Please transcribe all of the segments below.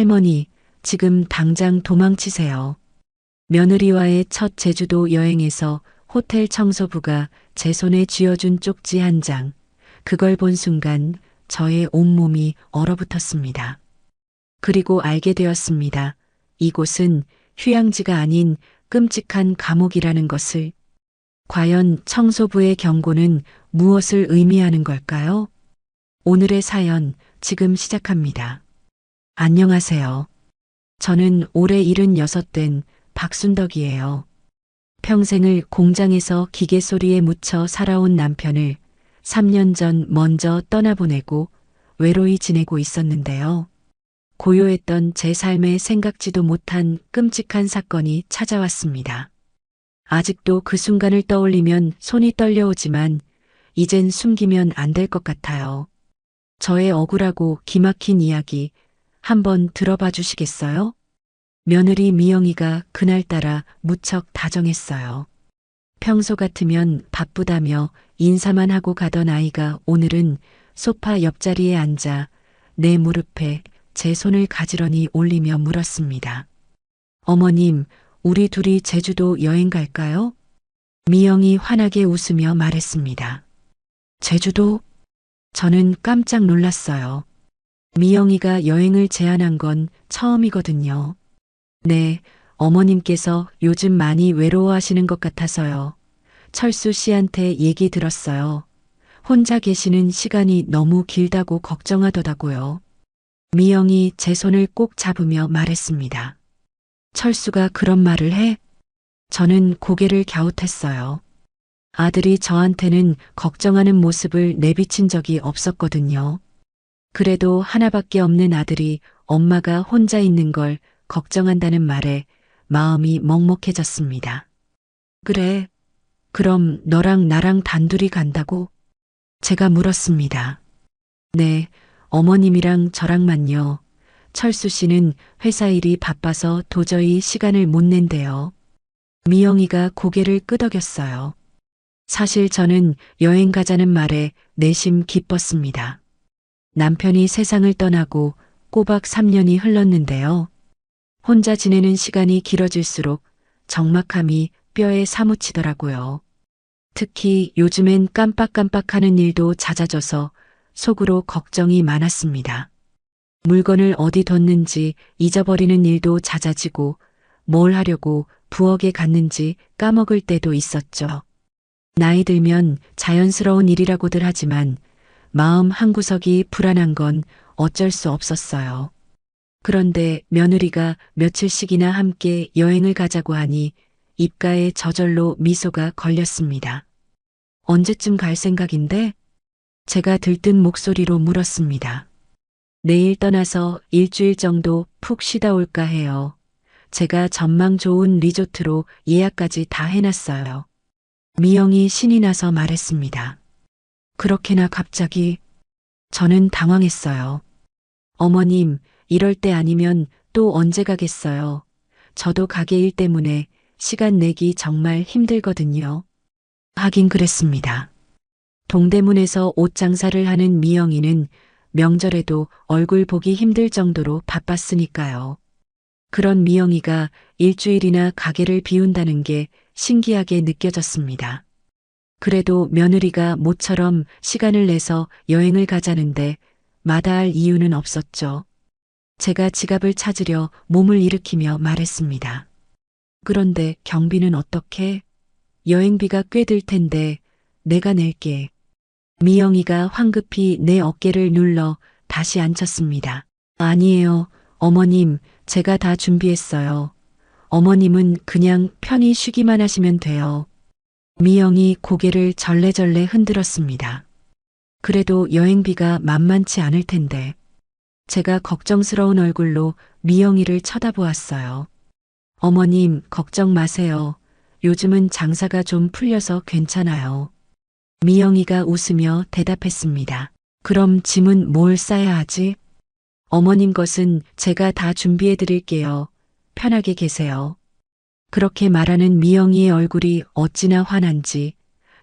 할머니, 지금 당장 도망치세요. 며느리와의 첫 제주도 여행에서 호텔 청소부가 제 손에 쥐어준 쪽지 한 장, 그걸 본 순간 저의 온몸이 얼어붙었습니다. 그리고 알게 되었습니다. 이곳은 휴양지가 아닌 끔찍한 감옥이라는 것을. 과연 청소부의 경고는 무엇을 의미하는 걸까요? 오늘의 사연 지금 시작합니다. 안녕하세요. 저는 올해 76된 박순덕이에요. 평생을 공장에서 기계 소리에 묻혀 살아온 남편을 3년 전 먼저 떠나보내고 외로이 지내고 있었는데요. 고요했던 제 삶에 생각지도 못한 끔찍한 사건이 찾아왔습니다. 아직도 그 순간을 떠올리면 손이 떨려오지만 이젠 숨기면 안 될 것 같아요. 저의 억울하고 기막힌 이야기 한번 들어봐 주시겠어요? 며느리 미영이가 그날따라 무척 다정했어요. 평소 같으면 바쁘다며 인사만 하고 가던 아이가 오늘은 소파 옆자리에 앉아 내 무릎에 제 손을 가지런히 올리며 물었습니다. 어머님, 우리 둘이 제주도 여행 갈까요? 미영이 환하게 웃으며 말했습니다. 제주도? 저는 깜짝 놀랐어요. 미영이가 여행을 제안한 건 처음이거든요. 네, 어머님께서 요즘 많이 외로워하시는 것 같아서요. 철수 씨한테 얘기 들었어요. 혼자 계시는 시간이 너무 길다고 걱정하더라고요. 미영이 제 손을 꼭 잡으며 말했습니다. 철수가 그런 말을 해? 저는 고개를 갸웃했어요. 아들이 저한테는 걱정하는 모습을 내비친 적이 없었거든요. 그래도 하나밖에 없는 아들이 엄마가 혼자 있는 걸 걱정한다는 말에 마음이 먹먹해졌습니다. 그래, 그럼 너랑 나랑 단둘이 간다고? 제가 물었습니다. 네, 어머님이랑 저랑만요. 철수 씨는 회사 일이 바빠서 도저히 시간을 못 낸대요. 미영이가 고개를 끄덕였어요. 사실 저는 여행 가자는 말에 내심 기뻤습니다. 남편이 세상을 떠나고 꼬박 3년이 흘렀는데요. 혼자 지내는 시간이 길어질수록 적막함이 뼈에 사무치더라고요. 특히 요즘엔 깜빡깜빡하는 일도 잦아져서 속으로 걱정이 많았습니다. 물건을 어디 뒀는지 잊어버리는 일도 잦아지고 뭘 하려고 부엌에 갔는지 까먹을 때도 있었죠. 나이 들면 자연스러운 일이라고들 하지만 마음 한구석이 불안한 건 어쩔 수 없었어요. 그런데 며느리가 며칠씩이나 함께 여행을 가자고 하니 입가에 저절로 미소가 걸렸습니다. 언제쯤 갈 생각인데? 제가 들뜬 목소리로 물었습니다. 내일 떠나서 일주일 정도 푹 쉬다 올까 해요. 제가 전망 좋은 리조트로 예약까지 다 해놨어요. 미영이 신이 나서 말했습니다. 그렇게나 갑자기? 저는 당황했어요. 어머님, 이럴 때 아니면 또 언제 가겠어요. 저도 가게 일 때문에 시간 내기 정말 힘들거든요. 하긴 그랬습니다. 동대문에서 옷 장사를 하는 미영이는 명절에도 얼굴 보기 힘들 정도로 바빴으니까요. 그런 미영이가 일주일이나 가게를 비운다는 게 신기하게 느껴졌습니다. 그래도 며느리가 모처럼 시간을 내서 여행을 가자는데 마다할 이유는 없었죠. 제가 지갑을 찾으려 몸을 일으키며 말했습니다. 그런데 경비는 어떻게? 여행비가 꽤 들 텐데 내가 낼게. 미영이가 황급히 내 어깨를 눌러 다시 앉혔습니다. 아니에요, 어머님, 제가 다 준비했어요. 어머님은 그냥 편히 쉬기만 하시면 돼요. 미영이 고개를 절레절레 흔들었습니다. 그래도 여행비가 만만치 않을 텐데. 제가 걱정스러운 얼굴로 미영이를 쳐다보았어요. 어머님, 걱정 마세요. 요즘은 장사가 좀 풀려서 괜찮아요. 미영이가 웃으며 대답했습니다. 그럼 짐은 뭘 싸야 하지? 어머님 것은 제가 다 준비해 드릴게요. 편하게 계세요. 그렇게 말하는 미영이의 얼굴이 어찌나 환한지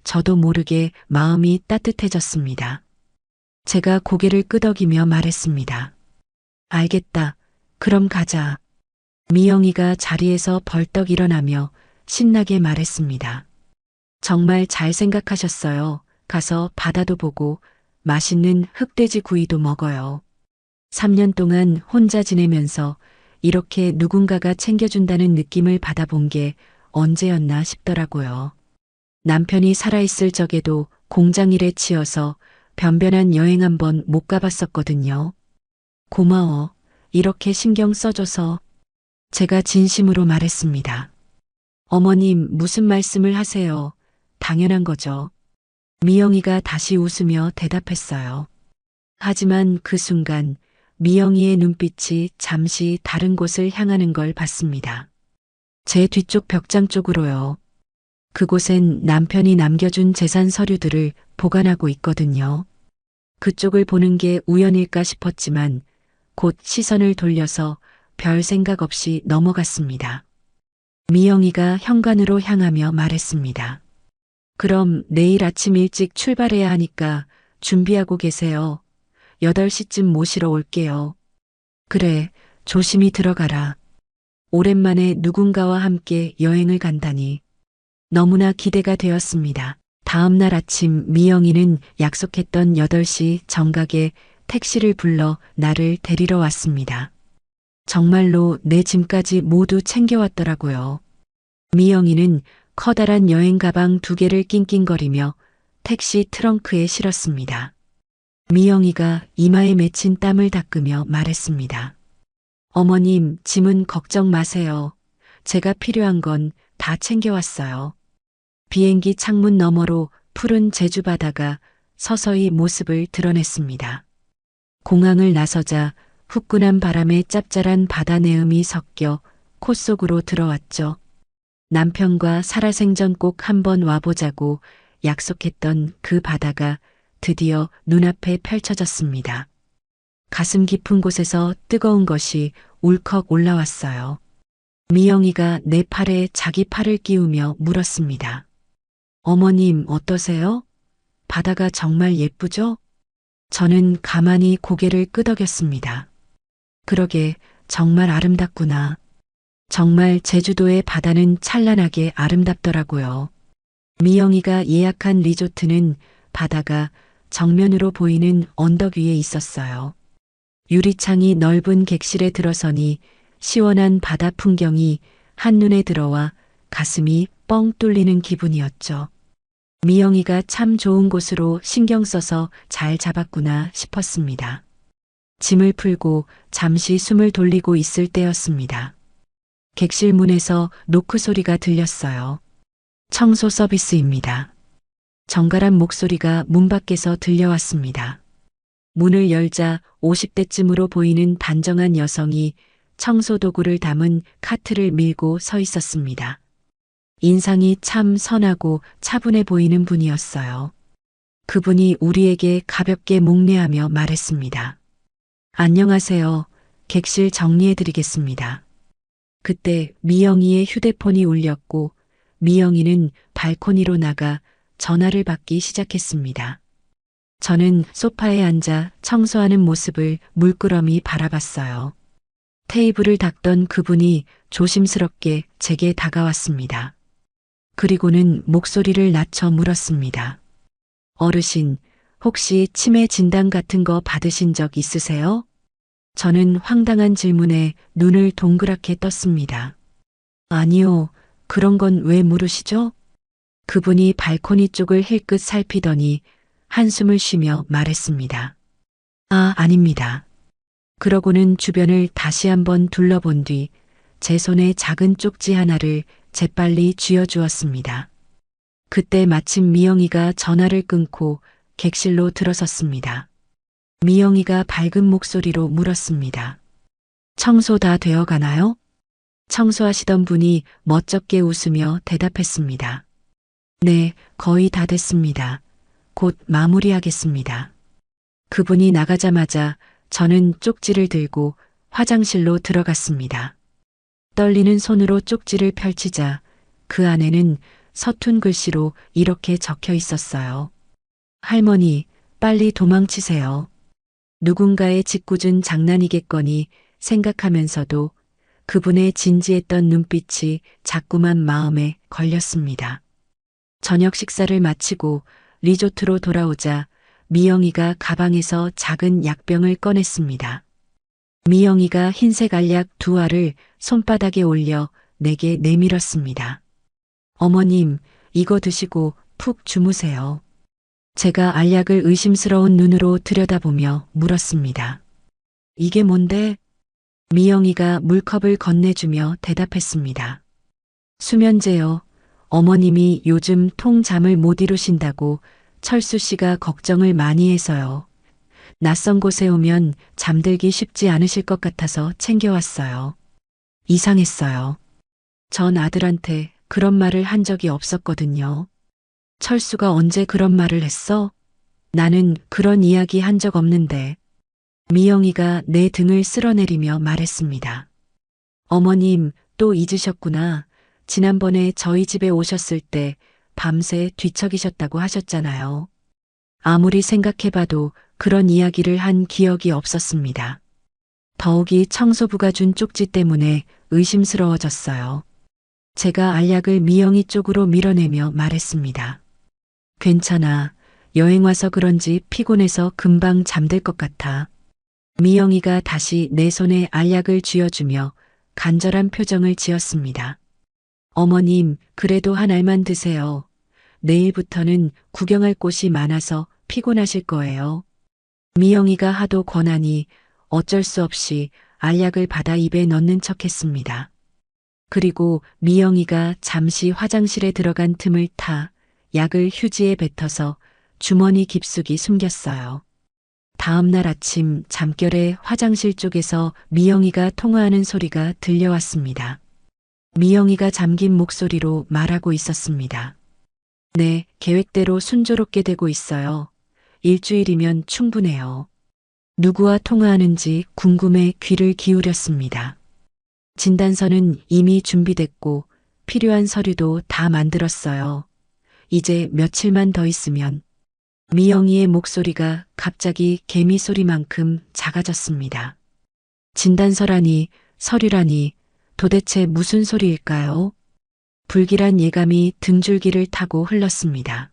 저도 모르게 마음이 따뜻해졌습니다. 제가 고개를 끄덕이며 말했습니다. 알겠다. 그럼 가자. 미영이가 자리에서 벌떡 일어나며 신나게 말했습니다. 정말 잘 생각하셨어요. 가서 바다도 보고 맛있는 흑돼지 구이도 먹어요. 3년 동안 혼자 지내면서 이렇게 누군가가 챙겨준다는 느낌을 받아본 게 언제였나 싶더라고요. 남편이 살아있을 적에도 공장 일에 치여서 변변한 여행 한번 못 가봤었거든요. 고마워. 이렇게 신경 써줘서. 제가 진심으로 말했습니다. 어머님, 무슨 말씀을 하세요? 당연한 거죠. 미영이가 다시 웃으며 대답했어요. 하지만 그 순간 미영이의 눈빛이 잠시 다른 곳을 향하는 걸 봤습니다. 제 뒤쪽 벽장 쪽으로요. 그곳엔 남편이 남겨준 재산 서류들을 보관하고 있거든요. 그쪽을 보는 게 우연일까 싶었지만 곧 시선을 돌려서 별 생각 없이 넘어갔습니다. 미영이가 현관으로 향하며 말했습니다. 그럼 내일 아침 일찍 출발해야 하니까 준비하고 계세요. 8시쯤 모시러 올게요. 그래, 조심히 들어가라. 오랜만에 누군가와 함께 여행을 간다니 너무나 기대가 되었습니다. 다음 날 아침 미영이는 약속했던 8시 정각에 택시를 불러 나를 데리러 왔습니다. 정말로 내 짐까지 모두 챙겨왔더라고요. 미영이는 커다란 여행 가방 2개를 낑낑거리며 택시 트렁크에 실었습니다. 미영이가 이마에 맺힌 땀을 닦으며 말했습니다. 어머님, 짐은 걱정 마세요. 제가 필요한 건 다 챙겨왔어요. 비행기 창문 너머로 푸른 제주 바다가 서서히 모습을 드러냈습니다. 공항을 나서자 후끈한 바람에 짭짤한 바다 내음이 섞여 코 속으로 들어왔죠. 남편과 살아생전 꼭 한번 와보자고 약속했던 그 바다가 드디어 눈앞에 펼쳐졌습니다. 가슴 깊은 곳에서 뜨거운 것이 울컥 올라왔어요. 미영이가 내 팔에 자기 팔을 끼우며 물었습니다. 어머님, 어떠세요? 바다가 정말 예쁘죠? 저는 가만히 고개를 끄덕였습니다. 그러게, 정말 아름답구나. 정말 제주도의 바다는 찬란하게 아름답더라고요. 미영이가 예약한 리조트는 바다가 정면으로 보이는 언덕 위에 있었어요. 유리창이 넓은 객실에 들어서니 시원한 바다 풍경이 한눈에 들어와 가슴이 뻥 뚫리는 기분이었죠. 미영이가 참 좋은 곳으로 신경 써서 잘 잡았구나 싶었습니다. 짐을 풀고 잠시 숨을 돌리고 있을 때였습니다. 객실 문에서 노크 소리가 들렸어요. 청소 서비스입니다. 정갈한 목소리가 문 밖에서 들려왔습니다. 문을 열자 50대쯤으로 보이는 단정한 여성이 청소 도구를 담은 카트를 밀고 서 있었습니다. 인상이 참 선하고 차분해 보이는 분이었어요. 그분이 우리에게 가볍게 목례하며 말했습니다. 안녕하세요. 객실 정리해드리겠습니다. 그때 미영이의 휴대폰이 울렸고 미영이는 발코니로 나가 전화를 받기 시작했습니다. 저는 소파에 앉아 청소하는 모습을 물끄러미 바라봤어요. 테이블을 닦던 그분이 조심스럽게 제게 다가왔습니다. 그리고는 목소리를 낮춰 물었습니다. 어르신, 혹시 치매 진단 같은 거 받으신 적 있으세요? 저는 황당한 질문에 눈을 동그랗게 떴습니다. 아니요, 그런 건 왜 물으시죠? 그분이 발코니 쪽을 힐끗 살피더니 한숨을 쉬며 말했습니다. 아, 아닙니다. 그러고는 주변을 다시 한번 둘러본 뒤 제 손에 작은 쪽지 하나를 재빨리 쥐어주었습니다. 그때 마침 미영이가 전화를 끊고 객실로 들어섰습니다. 미영이가 밝은 목소리로 물었습니다. 청소 다 되어 가나요? 청소하시던 분이 멋쩍게 웃으며 대답했습니다. 네, 거의 다 됐습니다. 곧 마무리하겠습니다. 그분이 나가자마자 저는 쪽지를 들고 화장실로 들어갔습니다. 떨리는 손으로 쪽지를 펼치자 그 안에는 서툰 글씨로 이렇게 적혀 있었어요. 할머니, 빨리 도망치세요. 누군가의 짓궂은 장난이겠거니 생각하면서도 그분의 진지했던 눈빛이 자꾸만 마음에 걸렸습니다. 저녁 식사를 마치고 리조트로 돌아오자 미영이가 가방에서 작은 약병을 꺼냈습니다. 미영이가 흰색 알약 2알을 손바닥에 올려 내게 내밀었습니다. 어머님, 이거 드시고 푹 주무세요. 제가 알약을 의심스러운 눈으로 들여다보며 물었습니다. 이게 뭔데? 미영이가 물컵을 건네주며 대답했습니다. 수면제요. 어머님이 요즘 통잠을 못 이루신다고 철수 씨가 걱정을 많이 해서요. 낯선 곳에 오면 잠들기 쉽지 않으실 것 같아서 챙겨왔어요. 이상했어요. 전 아들한테 그런 말을 한 적이 없었거든요. 철수가 언제 그런 말을 했어? 나는 그런 이야기 한 적 없는데. 미영이가 내 등을 쓸어내리며 말했습니다. 어머님, 또 잊으셨구나. 지난번에 저희 집에 오셨을 때 밤새 뒤척이셨다고 하셨잖아요. 아무리 생각해봐도 그런 이야기를 한 기억이 없었습니다. 더욱이 청소부가 준 쪽지 때문에 의심스러워졌어요. 제가 알약을 미영이 쪽으로 밀어내며 말했습니다. 괜찮아. 여행 와서 그런지 피곤해서 금방 잠들 것 같아. 미영이가 다시 내 손에 알약을 쥐어주며 간절한 표정을 지었습니다. 어머님, 그래도 한 알만 드세요. 내일부터는 구경할 곳이 많아서 피곤하실 거예요. 미영이가 하도 권하니 어쩔 수 없이 알약을 받아 입에 넣는 척했습니다. 그리고 미영이가 잠시 화장실에 들어간 틈을 타 약을 휴지에 뱉어서 주머니 깊숙이 숨겼어요. 다음 날 아침 잠결에 화장실 쪽에서 미영이가 통화하는 소리가 들려왔습니다. 미영이가 잠긴 목소리로 말하고 있었습니다. 네, 계획대로 순조롭게 되고 있어요. 일주일이면 충분해요. 누구와 통화하는지 궁금해 귀를 기울였습니다. 진단서는 이미 준비됐고 필요한 서류도 다 만들었어요. 이제 며칠만 더 있으면. 미영이의 목소리가 갑자기 개미 소리만큼 작아졌습니다. 진단서라니, 서류라니, 도대체 무슨 소리일까요? 불길한 예감이 등줄기를 타고 흘렀습니다.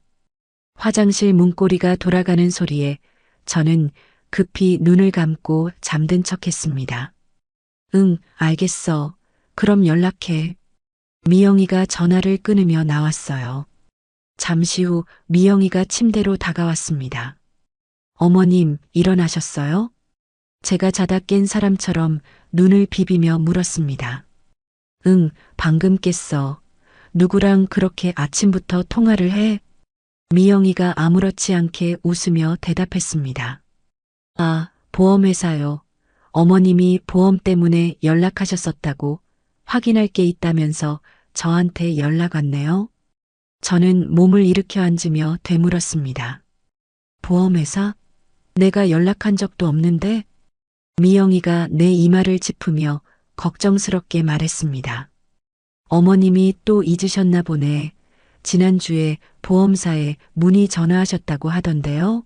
화장실 문고리가 돌아가는 소리에 저는 급히 눈을 감고 잠든 척했습니다. 응, 알겠어. 그럼 연락해. 미영이가 전화를 끊으며 나왔어요. 잠시 후 미영이가 침대로 다가왔습니다. 어머님, 일어나셨어요? 제가 자다 깬 사람처럼 눈을 비비며 물었습니다. 응, 방금 깼어. 누구랑 그렇게 아침부터 통화를 해? 미영이가 아무렇지 않게 웃으며 대답했습니다. 아, 보험회사요. 어머님이 보험 때문에 연락하셨었다고 확인할 게 있다면서 저한테 연락 왔네요. 저는 몸을 일으켜 앉으며 되물었습니다. 보험회사? 내가 연락한 적도 없는데? 미영이가 내 이마를 짚으며 걱정스럽게 말했습니다. 어머님이 또 잊으셨나 보네. 지난주에 보험사에 문의 전화하셨다고 하던데요.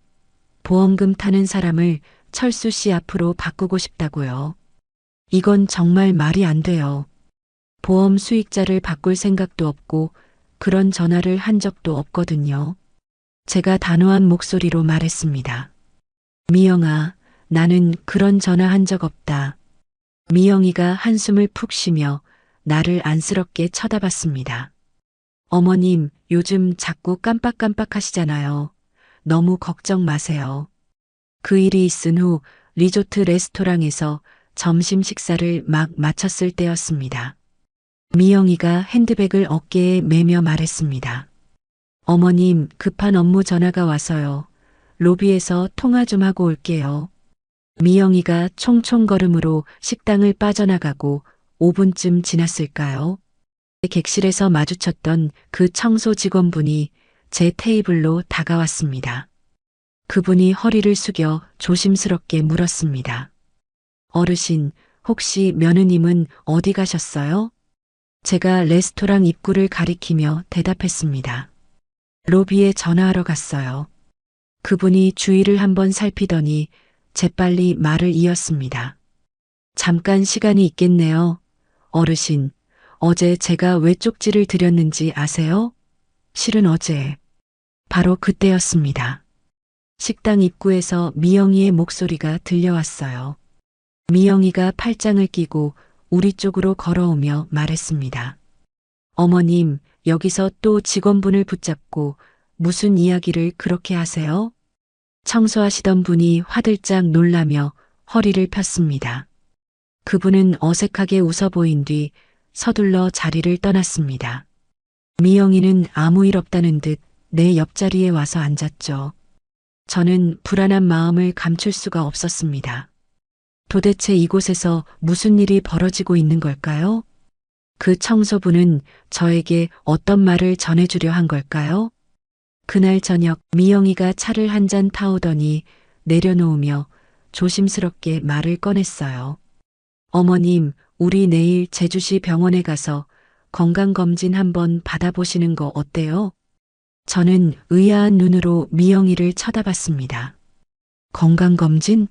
보험금 타는 사람을 철수 씨 앞으로 바꾸고 싶다고요. 이건 정말 말이 안 돼요. 보험 수익자를 바꿀 생각도 없고 그런 전화를 한 적도 없거든요. 제가 단호한 목소리로 말했습니다. 미영아, 나는 그런 전화 한 적 없다. 미영이가 한숨을 푹 쉬며 나를 안쓰럽게 쳐다봤습니다. 어머님, 요즘 자꾸 깜빡깜빡 하시잖아요. 너무 걱정 마세요. 그 일이 있은 후 리조트 레스토랑에서 점심 식사를 막 마쳤을 때였습니다. 미영이가 핸드백을 어깨에 매며 말했습니다. 어머님, 급한 업무 전화가 와서요. 로비에서 통화 좀 하고 올게요. 미영이가 총총걸음으로 식당을 빠져나가고 5분쯤 지났을까요? 객실에서 마주쳤던 그 청소 직원분이 제 테이블로 다가왔습니다. 그분이 허리를 숙여 조심스럽게 물었습니다. 어르신, 혹시 며느님은 어디 가셨어요? 제가 레스토랑 입구를 가리키며 대답했습니다. 로비에 전화하러 갔어요. 그분이 주위를 한번 살피더니 재빨리 말을 이었습니다. 잠깐 시간이 있겠네요. 어르신, 어제 제가 왜 쪽지를 드렸는지 아세요? 실은 어제. 바로 그때였습니다. 식당 입구에서 미영이의 목소리가 들려왔어요. 미영이가 팔짱을 끼고 우리 쪽으로 걸어오며 말했습니다. 어머님, 여기서 또 직원분을 붙잡고 무슨 이야기를 그렇게 하세요? 청소하시던 분이 화들짝 놀라며 허리를 폈습니다. 그분은 어색하게 웃어 보인 뒤 서둘러 자리를 떠났습니다. 미영이는 아무 일 없다는 듯 내 옆자리에 와서 앉았죠. 저는 불안한 마음을 감출 수가 없었습니다. 도대체 이곳에서 무슨 일이 벌어지고 있는 걸까요? 그 청소부는 저에게 어떤 말을 전해주려 한 걸까요? 그날 저녁 미영이가 차를 한 잔 타오더니 내려놓으며 조심스럽게 말을 꺼냈어요. 어머님, 우리 내일 제주시 병원에 가서 건강검진 한번 받아보시는 거 어때요? 저는 의아한 눈으로 미영이를 쳐다봤습니다. 건강검진?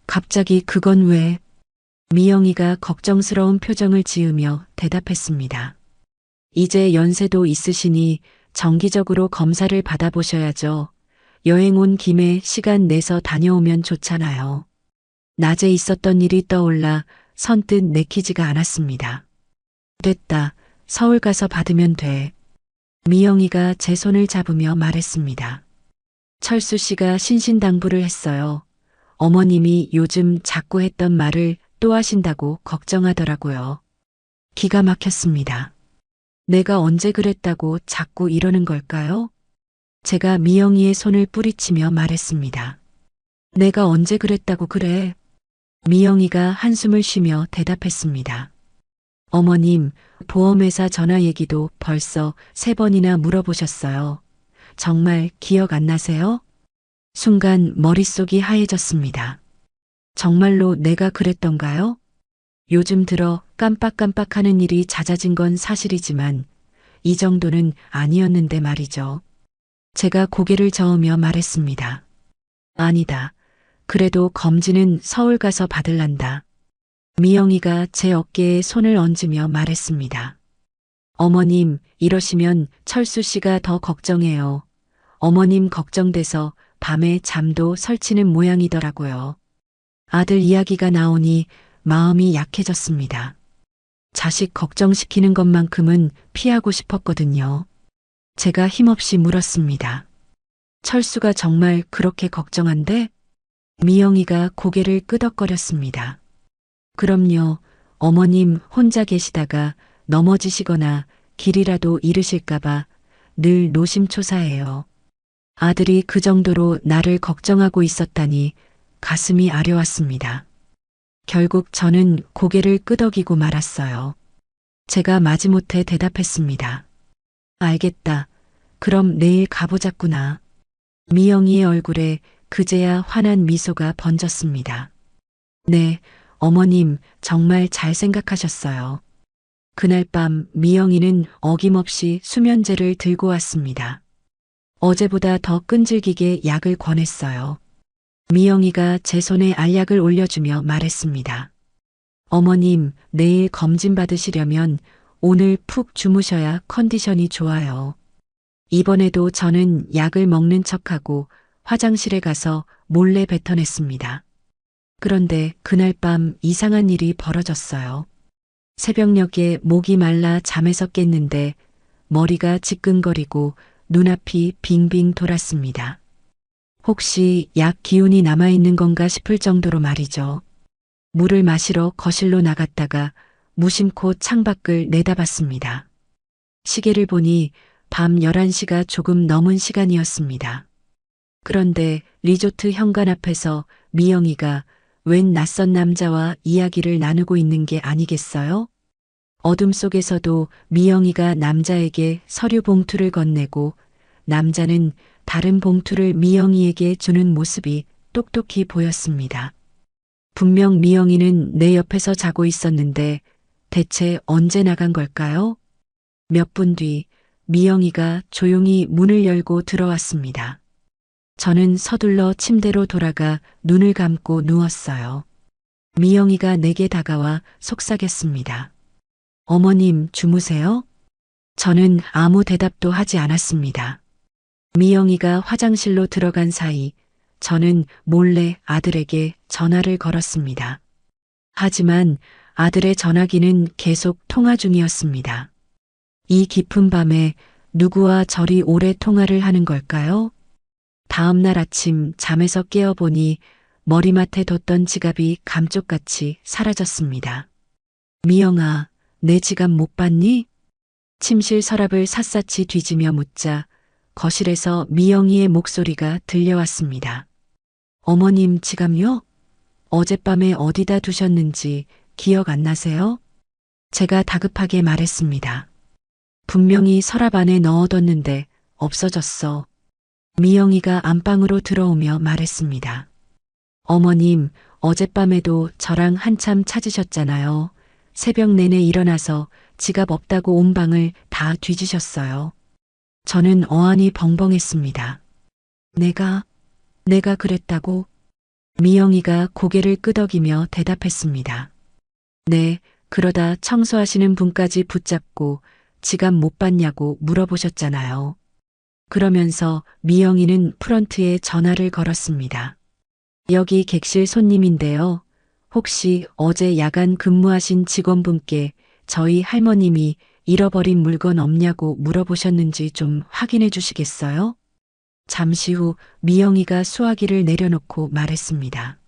갑자기 그건 왜? 미영이가 걱정스러운 표정을 지으며 대답했습니다. 이제 연세도 있으시니 정기적으로 검사를 받아보셔야죠. 여행 온 김에 시간 내서 다녀오면 좋잖아요. 낮에 있었던 일이 떠올라 선뜻 내키지가 않았습니다. 됐다. 서울 가서 받으면 돼. 미영이가 제 손을 잡으며 말했습니다. 철수 씨가 신신당부를 했어요. 어머님이 요즘 자꾸 했던 말을 또 하신다고 걱정하더라고요. 기가 막혔습니다. 내가 언제 그랬다고 자꾸 이러는 걸까요? 제가 미영이의 손을 뿌리치며 말했습니다. 내가 언제 그랬다고 그래? 미영이가 한숨을 쉬며 대답했습니다. 어머님, 보험회사 전화 얘기도 벌써 3번이나 물어보셨어요. 정말 기억 안 나세요? 순간 머릿속이 하얘졌습니다. 정말로 내가 그랬던가요? 요즘 들어 깜빡깜빡하는 일이 잦아진 건 사실이지만 이 정도는 아니었는데 말이죠. 제가 고개를 저으며 말했습니다. 아니다. 그래도 검진은 서울 가서 받을란다. 미영이가 제 어깨에 손을 얹으며 말했습니다. 어머님, 이러시면 철수 씨가 더 걱정해요. 어머님 걱정돼서 밤에 잠도 설치는 모양이더라고요. 아들 이야기가 나오니 마음이 약해졌습니다. 자식 걱정시키는 것만큼은 피하고 싶었거든요. 제가 힘없이 물었습니다. 철수가 정말 그렇게 걱정한데? 미영이가 고개를 끄덕거렸습니다. 그럼요. 어머님 혼자 계시다가 넘어지시거나 길이라도 잃으실까봐 늘 노심초사해요. 아들이 그 정도로 나를 걱정하고 있었다니 가슴이 아려왔습니다. 결국 저는 고개를 끄덕이고 말았어요. 제가 마지못해 대답했습니다. 알겠다. 그럼 내일 가보자꾸나. 미영이의 얼굴에 그제야 환한 미소가 번졌습니다. 네, 어머님 정말 잘 생각하셨어요. 그날 밤 미영이는 어김없이 수면제를 들고 왔습니다. 어제보다 더 끈질기게 약을 권했어요. 미영이가 제 손에 알약을 올려주며 말했습니다. 어머님, 내일 검진 받으시려면 오늘 푹 주무셔야 컨디션이 좋아요. 이번에도 저는 약을 먹는 척하고 화장실에 가서 몰래 뱉어냈습니다. 그런데 그날 밤 이상한 일이 벌어졌어요. 새벽녘에 목이 말라 잠에서 깼는데 머리가 지끈거리고 눈앞이 빙빙 돌았습니다. 혹시 약 기운이 남아있는 건가 싶을 정도로 말이죠. 물을 마시러 거실로 나갔다가 무심코 창밖을 내다봤습니다. 시계를 보니 밤 11시가 조금 넘은 시간이었습니다. 그런데 리조트 현관 앞에서 미영이가 웬 낯선 남자와 이야기를 나누고 있는 게 아니겠어요? 어둠 속에서도 미영이가 남자에게 서류 봉투를 건네고 남자는 다른 봉투를 미영이에게 주는 모습이 똑똑히 보였습니다. 분명 미영이는 내 옆에서 자고 있었는데 대체 언제 나간 걸까요? 몇 분 뒤 미영이가 조용히 문을 열고 들어왔습니다. 저는 서둘러 침대로 돌아가 눈을 감고 누웠어요. 미영이가 내게 다가와 속삭였습니다. 어머님 주무세요? 저는 아무 대답도 하지 않았습니다. 미영이가 화장실로 들어간 사이 저는 몰래 아들에게 전화를 걸었습니다. 하지만 아들의 전화기는 계속 통화 중이었습니다. 이 깊은 밤에 누구와 저리 오래 통화를 하는 걸까요? 다음 날 아침 잠에서 깨어보니 머리맡에 뒀던 지갑이 감쪽같이 사라졌습니다. 미영아, 내 지갑 못 봤니? 침실 서랍을 샅샅이 뒤지며 묻자 거실에서 미영이의 목소리가 들려왔습니다. 어머님 지갑요? 어젯밤에 어디다 두셨는지 기억 안 나세요? 제가 다급하게 말했습니다. 분명히 서랍 안에 넣어뒀는데 없어졌어. 미영이가 안방으로 들어오며 말했습니다. 어머님, 어젯밤에도 저랑 한참 찾으셨잖아요. 새벽 내내 일어나서 지갑 없다고 온 방을 다 뒤지셨어요. 저는 어안이 벙벙했습니다. 내가 그랬다고? 미영이가 고개를 끄덕이며 대답했습니다. 네, 그러다 청소하시는 분까지 붙잡고 지갑 못 봤냐고 물어보셨잖아요. 그러면서 미영이는 프런트에 전화를 걸었습니다. 여기 객실 손님인데요. 혹시 어제 야간 근무하신 직원분께 저희 할머님이 잃어버린 물건 없냐고 물어보셨는지 좀 확인해 주시겠어요? 잠시 후 미영이가 수화기를 내려놓고 말했습니다.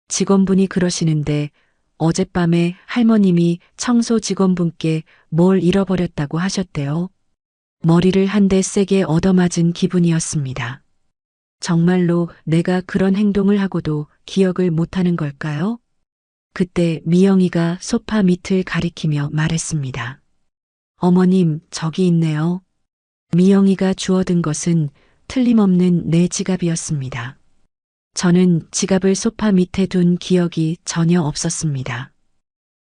직원분이 그러시는데 어젯밤에 할머님이 청소 직원분께 뭘 잃어버렸다고 하셨대요. 머리를 한 대 세게 얻어맞은 기분이었습니다. 정말로 내가 그런 행동을 하고도 기억을 못하는 걸까요? 그때 미영이가 소파 밑을 가리키며 말했습니다. 어머님, 저기 있네요. 미영이가 주워든 것은 틀림없는 내 지갑이었습니다. 저는 지갑을 소파 밑에 둔 기억이 전혀 없었습니다.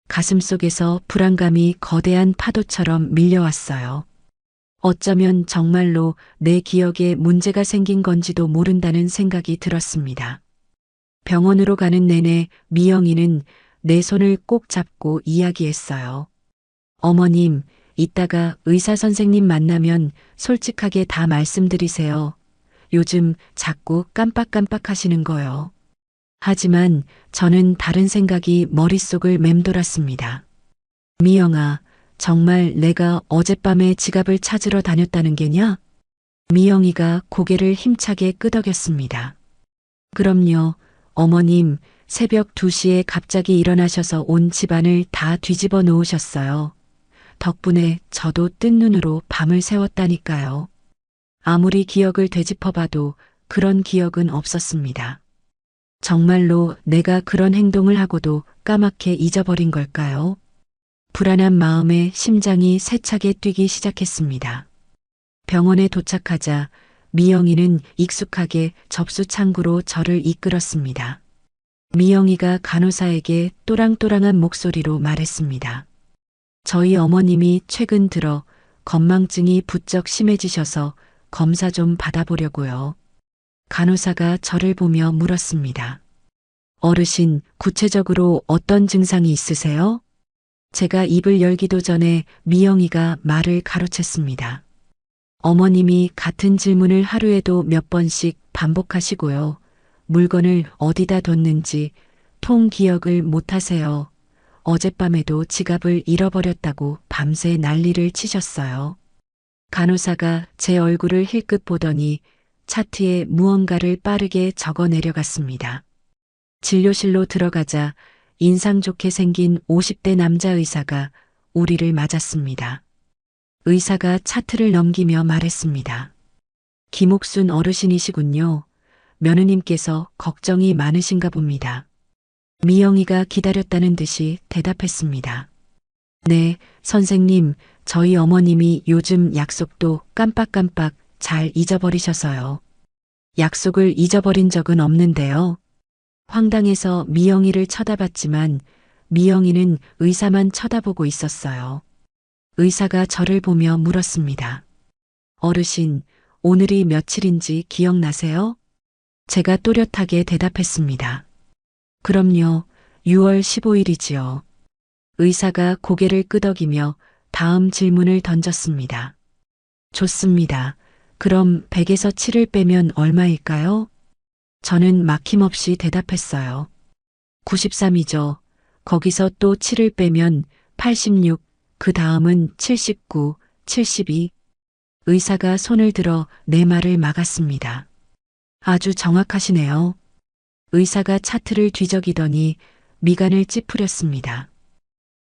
가슴속에서 불안감이 거대한 파도처럼 밀려왔어요. 어쩌면 정말로 내 기억에 문제가 생긴 건지도 모른다는 생각이 들었습니다. 병원으로 가는 내내 미영이는 내 손을 꼭 잡고 이야기했어요. 어머님, 이따가 의사 선생님 만나면 솔직하게 다 말씀드리세요. 요즘 자꾸 깜빡깜빡 하시는 거요. 하지만 저는 다른 생각이 머릿속을 맴돌았습니다. 미영아, 정말 내가 어젯밤에 지갑을 찾으러 다녔다는 게냐? 미영이가 고개를 힘차게 끄덕였습니다. 그럼요, 어머님, 새벽 2시에 갑자기 일어나셔서 온 집안을 다 뒤집어 놓으셨어요. 덕분에 저도 뜬 눈으로 밤을 새웠다니까요. 아무리 기억을 되짚어봐도 그런 기억은 없었습니다. 정말로 내가 그런 행동을 하고도 까맣게 잊어버린 걸까요? 불안한 마음에 심장이 세차게 뛰기 시작했습니다. 병원에 도착하자 미영이는 익숙하게 접수 창구로 저를 이끌었습니다. 미영이가 간호사에게 또랑또랑한 목소리로 말했습니다. 저희 어머님이 최근 들어 건망증이 부쩍 심해지셔서 검사 좀 받아보려고요. 간호사가 저를 보며 물었습니다. 어르신, 구체적으로 어떤 증상이 있으세요? 제가 입을 열기도 전에 미영이가 말을 가로챘습니다. 어머님이 같은 질문을 하루에도 몇 번씩 반복하시고요. 물건을 어디다 뒀는지 통 기억을 못하세요. 어젯밤에도 지갑을 잃어버렸다고 밤새 난리를 치셨어요. 간호사가 제 얼굴을 힐끗 보더니 차트에 무언가를 빠르게 적어 내려갔습니다. 진료실로 들어가자 인상 좋게 생긴 50대 남자 의사가 우리를 맞았습니다. 의사가 차트를 넘기며 말했습니다. 김옥순 어르신이시군요. 며느님께서 걱정이 많으신가 봅니다. 미영이가 기다렸다는 듯이 대답했습니다. 네, 선생님, 저희 어머님이 요즘 약속도 깜빡깜빡 잘 잊어버리셔서요. 약속을 잊어버린 적은 없는데요. 황당해서 미영이를 쳐다봤지만 미영이는 의사만 쳐다보고 있었어요. 의사가 저를 보며 물었습니다. 어르신, 오늘이 며칠인지 기억나세요? 제가 또렷하게 대답했습니다. 그럼요. 6월 15일이지요. 의사가 고개를 끄덕이며 다음 질문을 던졌습니다. 좋습니다. 그럼 100에서 7을 빼면 얼마일까요? 저는 막힘없이 대답했어요. 93이죠. 거기서 또 7을 빼면 86, 그 다음은 79, 72. 의사가 손을 들어 내 말을 막았습니다. 아주 정확하시네요. 의사가 차트를 뒤적이더니 미간을 찌푸렸습니다.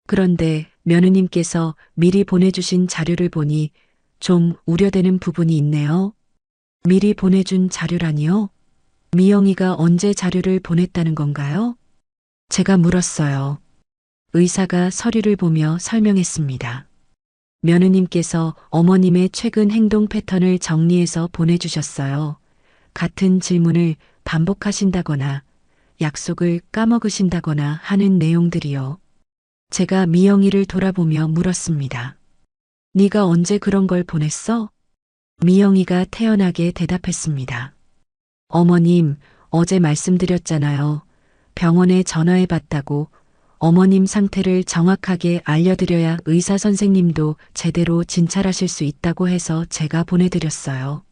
그런데 며느님께서 미리 보내주신 자료를 보니 좀 우려되는 부분이 있네요. 미리 보내준 자료라니요? 미영이가 언제 자료를 보냈다는 건가요? 제가 물었어요. 의사가 서류를 보며 설명했습니다. 며느님께서 어머님의 최근 행동 패턴을 정리해서 보내주셨어요. 같은 질문을 반복하신다거나 약속을 까먹으신다거나 하는 내용들이요. 제가 미영이를 돌아보며 물었습니다. 네가 언제 그런 걸 보냈어? 미영이가 태연하게 대답했습니다. 어머님, 어제 말씀드렸잖아요. 병원에 전화해 봤다고. 어머님 상태를 정확하게 알려드려야 의사 선생님도 제대로 진찰하실 수 있다고 해서 제가 보내드렸어요.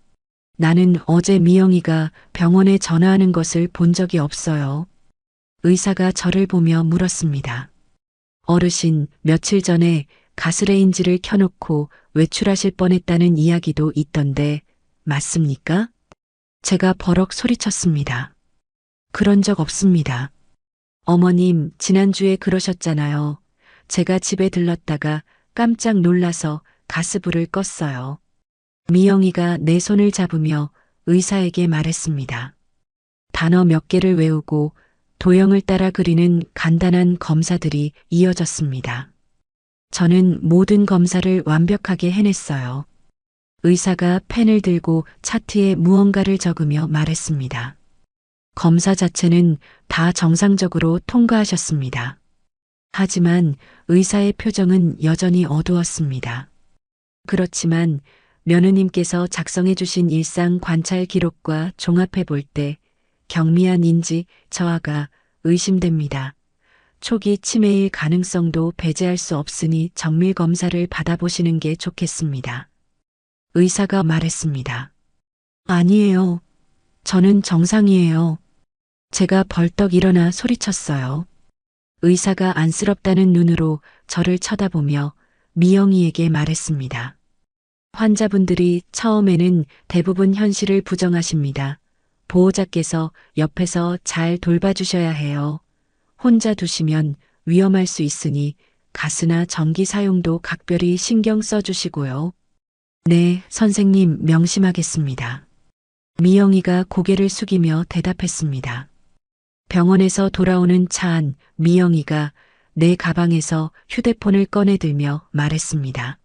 나는 어제 미영이가 병원에 전화하는 것을 본 적이 없어요. 의사가 저를 보며 물었습니다. 어르신, 며칠 전에 가스레인지를 켜놓고 외출하실 뻔했다는 이야기도 있던데 맞습니까? 제가 버럭 소리쳤습니다. 그런 적 없습니다. 어머님, 지난주에 그러셨잖아요. 제가 집에 들렀다가 깜짝 놀라서 가스불을 껐어요. 미영이가 내 손을 잡으며 의사에게 말했습니다. 단어 몇 개를 외우고 도형을 따라 그리는 간단한 검사들이 이어졌습니다. 저는 모든 검사를 완벽하게 해냈어요. 의사가 펜을 들고 차트에 무언가를 적으며 말했습니다. 검사 자체는 다 정상적으로 통과하셨습니다. 하지만 의사의 표정은 여전히 어두웠습니다. 그렇지만 며느님께서 작성해 주신 일상 관찰 기록과 종합해 볼 때 경미한 인지 저하가 의심됩니다. 초기 치매일 가능성도 배제할 수 없으니 정밀 검사를 받아보시는 게 좋겠습니다. 의사가 말했습니다. 아니에요. 저는 정상이에요. 제가 벌떡 일어나 소리쳤어요. 의사가 안쓰럽다는 눈으로 저를 쳐다보며 미영이에게 말했습니다. 환자분들이 처음에는 대부분 현실을 부정하십니다. 보호자께서 옆에서 잘 돌봐주셔야 해요. 혼자 두시면 위험할 수 있으니 가스나 전기 사용도 각별히 신경 써주시고요. 네, 선생님 명심하겠습니다. 미영이가 고개를 숙이며 대답했습니다. 병원에서 돌아오는 차 안 미영이가 내 가방에서 휴대폰을 꺼내들며 말했습니다.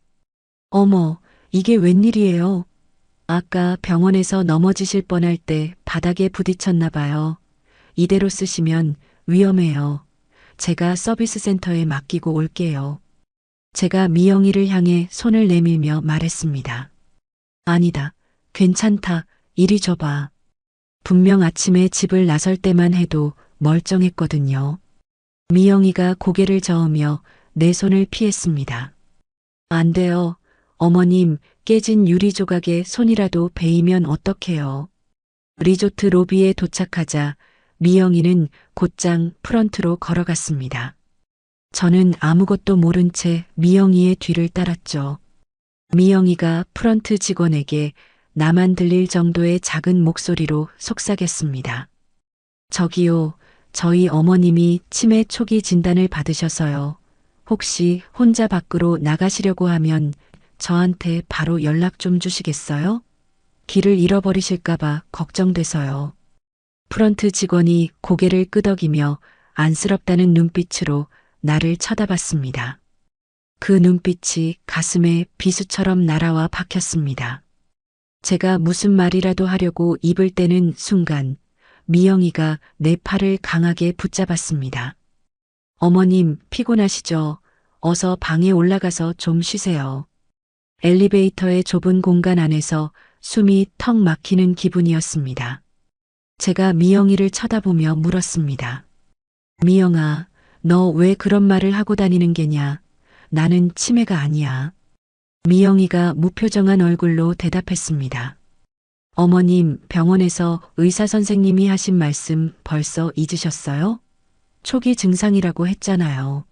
어머, 이게 웬일이에요? 아까 병원에서 넘어지실 뻔할 때 바닥에 부딪혔나 봐요. 이대로 쓰시면 위험해요. 제가 서비스 센터에 맡기고 올게요. 제가 미영이를 향해 손을 내밀며 말했습니다. 아니다. 괜찮다. 이리 줘봐. 분명 아침에 집을 나설 때만 해도 멀쩡했거든요. 미영이가 고개를 저으며 내 손을 피했습니다. 안 돼요. 어머님, 깨진 유리 조각에 손이라도 베이면 어떡해요. 리조트 로비에 도착하자 미영이는 곧장 프런트로 걸어갔습니다. 저는 아무것도 모른 채 미영이의 뒤를 따랐죠. 미영이가 프런트 직원에게 나만 들릴 정도의 작은 목소리로 속삭였습니다. 저기요, 저희 어머님이 치매 초기 진단을 받으셔서요. 혹시 혼자 밖으로 나가시려고 하면 저한테 바로 연락 좀 주시겠어요? 길을 잃어버리실까봐 걱정돼서요. 프런트 직원이 고개를 끄덕이며 안쓰럽다는 눈빛으로 나를 쳐다봤습니다. 그 눈빛이 가슴에 비수처럼 날아와 박혔습니다. 제가 무슨 말이라도 하려고 입을 떼는 순간 미영이가 내 팔을 강하게 붙잡았습니다. 어머님, 피곤하시죠? 어서 방에 올라가서 좀 쉬세요. 엘리베이터의 좁은 공간 안에서 숨이 턱 막히는 기분이었습니다. 제가 미영이를 쳐다보며 물었습니다. 미영아, 너 왜 그런 말을 하고 다니는 게냐? 나는 치매가 아니야. 미영이가 무표정한 얼굴로 대답했습니다. 어머님, 병원에서 의사 선생님이 하신 말씀 벌써 잊으셨어요? 초기 증상이라고 했잖아요.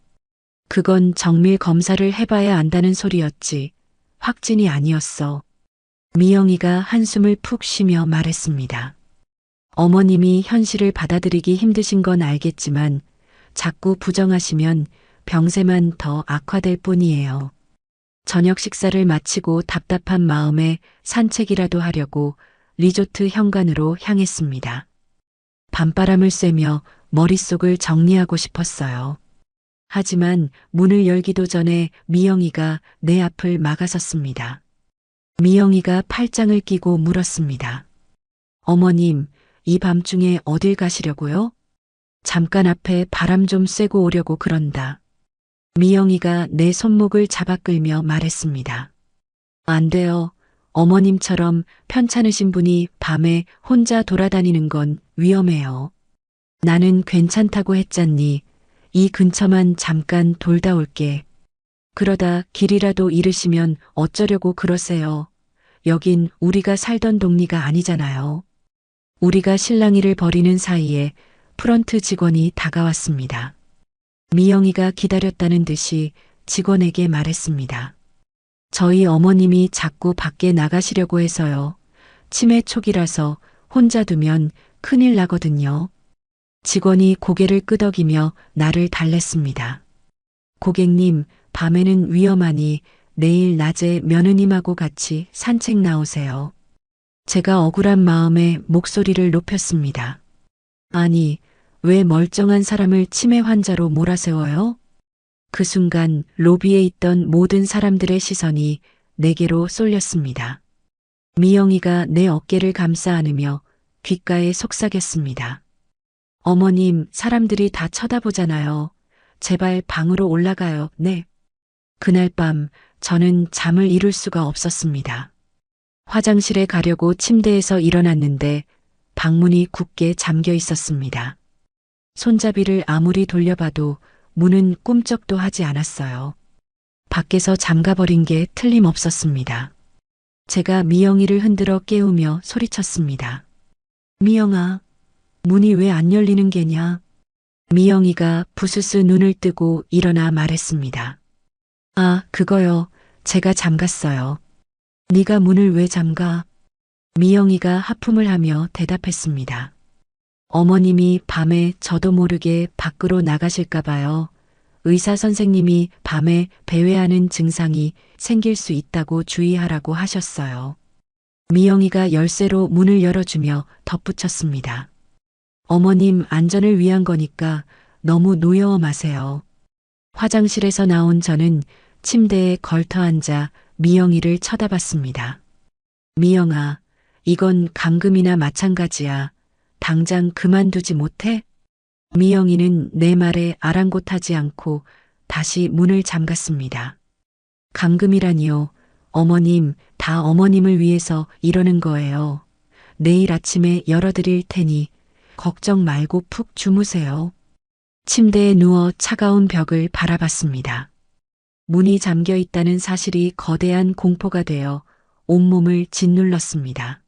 그건 정밀 검사를 해봐야 안다는 소리였지. 확진이 아니었어. 미영이가 한숨을 푹 쉬며 말했습니다. 어머님이 현실을 받아들이기 힘드신 건 알겠지만 자꾸 부정하시면 병세만 더 악화될 뿐이에요. 저녁 식사를 마치고 답답한 마음에 산책이라도 하려고 리조트 현관으로 향했습니다. 밤바람을 쐬며 머릿속을 정리하고 싶었어요. 하지만 문을 열기도 전에 미영이가 내 앞을 막아섰습니다. 미영이가 팔짱을 끼고 물었습니다. 어머님, 이 밤중에 어딜 가시려고요? 잠깐 앞에 바람 좀 쐬고 오려고 그런다. 미영이가 내 손목을 잡아 끌며 말했습니다. 안 돼요. 어머님처럼 편찮으신 분이 밤에 혼자 돌아다니는 건 위험해요. 나는 괜찮다고 했잖니. 이 근처만 잠깐 돌다 올게. 그러다 길이라도 잃으시면 어쩌려고 그러세요. 여긴 우리가 살던 동리가 아니잖아요. 우리가 실랑이를 벌이는 사이에 프런트 직원이 다가왔습니다. 미영이가 기다렸다는 듯이 직원에게 말했습니다. 저희 어머님이 자꾸 밖에 나가시려고 해서요. 치매 초기라서 혼자 두면 큰일 나거든요. 직원이 고개를 끄덕이며 나를 달랬습니다. 고객님, 밤에는 위험하니 내일 낮에 며느님하고 같이 산책 나오세요. 제가 억울한 마음에 목소리를 높였습니다. 아니, 왜 멀쩡한 사람을 치매 환자로 몰아세워요? 그 순간 로비에 있던 모든 사람들의 시선이 내게로 쏠렸습니다. 미영이가 내 어깨를 감싸 안으며 귓가에 속삭였습니다. 어머님, 사람들이 다 쳐다보잖아요. 제발 방으로 올라가요. 네. 그날 밤 저는 잠을 이룰 수가 없었습니다. 화장실에 가려고 침대에서 일어났는데 방문이 굳게 잠겨 있었습니다. 손잡이를 아무리 돌려봐도 문은 꿈쩍도 하지 않았어요. 밖에서 잠가버린 게 틀림없었습니다. 제가 미영이를 흔들어 깨우며 소리쳤습니다. 미영아, 문이 왜 안 열리는 게냐? 미영이가 부스스 눈을 뜨고 일어나 말했습니다. 아, 그거요. 제가 잠갔어요. 네가 문을 왜 잠가? 미영이가 하품을 하며 대답했습니다. 어머님이 밤에 저도 모르게 밖으로 나가실까 봐요. 의사 선생님이 밤에 배회하는 증상이 생길 수 있다고 주의하라고 하셨어요. 미영이가 열쇠로 문을 열어주며 덧붙였습니다. 어머님 안전을 위한 거니까 너무 노여워 마세요. 화장실에서 나온 저는 침대에 걸터 앉아 미영이를 쳐다봤습니다. 미영아, 이건 감금이나 마찬가지야. 당장 그만두지 못해? 미영이는 내 말에 아랑곳하지 않고 다시 문을 잠갔습니다. 감금이라니요. 어머님, 다 어머님을 위해서 이러는 거예요. 내일 아침에 열어드릴 테니 걱정 말고 푹 주무세요. 침대에 누워 차가운 벽을 바라봤습니다. 문이 잠겨 있다는 사실이 거대한 공포가 되어 온몸을 짓눌렀습니다.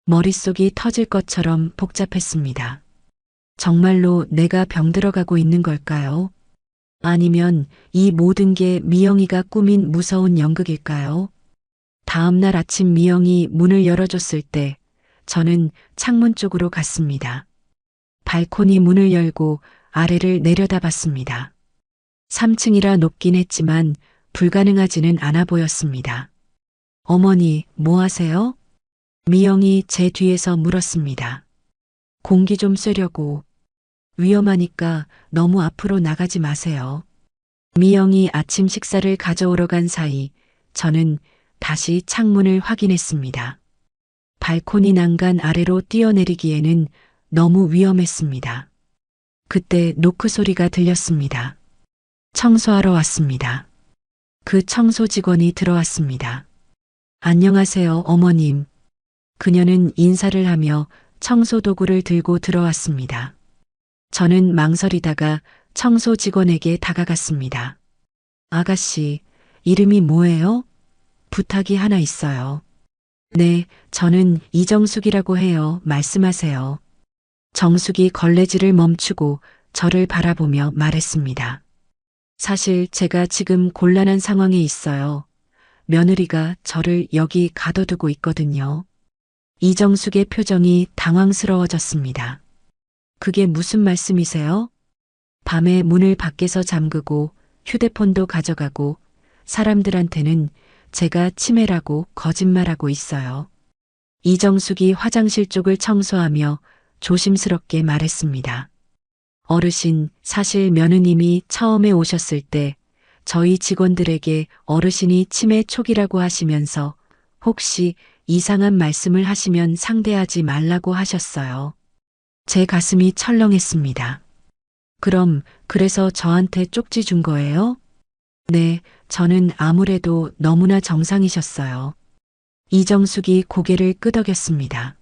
머릿속이 터질 것처럼 복잡했습니다. 정말로 내가 병들어가고 있는 걸까요? 아니면 이 모든 게 미영이가 꾸민 무서운 연극일까요? 다음 날 아침 미영이 문을 열어줬을 때 저는 창문 쪽으로 갔습니다. 발코니 문을 열고 아래를 내려다봤습니다. 3층이라 높긴 했지만 불가능하지는 않아 보였습니다. 어머니, 뭐 하세요? 미영이 제 뒤에서 물었습니다. 공기 좀 쐬려고. 위험하니까 너무 앞으로 나가지 마세요. 미영이 아침 식사를 가져오러 간 사이 저는 다시 창문을 확인했습니다. 발코니 난간 아래로 뛰어내리기에는 너무 위험했습니다. 그때 노크 소리가 들렸습니다. 청소하러 왔습니다. 그 청소 직원이 들어왔습니다. 안녕하세요, 어머님. 그녀는 인사를 하며 청소 도구를 들고 들어왔습니다. 저는 망설이다가 청소 직원에게 다가갔습니다. 아가씨, 이름이 뭐예요? 부탁이 하나 있어요. 네, 저는 이정숙이라고 해요. 말씀하세요. 정숙이 걸레질을 멈추고 저를 바라보며 말했습니다. 사실 제가 지금 곤란한 상황에 있어요. 며느리가 저를 여기 가둬두고 있거든요. 이정숙의 표정이 당황스러워졌습니다. 그게 무슨 말씀이세요? 밤에 문을 밖에서 잠그고 휴대폰도 가져가고 사람들한테는 제가 치매라고 거짓말하고 있어요. 이정숙이 화장실 쪽을 청소하며 조심스럽게 말했습니다. 어르신, 사실 며느님이 처음에 오셨을 때 저희 직원들에게 어르신이 치매 초기라고 하시면서 혹시 이상한 말씀을 하시면 상대하지 말라고 하셨어요. 제 가슴이 철렁했습니다. 그럼 그래서 저한테 쪽지 준 거예요? 네, 저는 아무래도 너무나 정상이셨어요. 이정숙이 고개를 끄덕였습니다.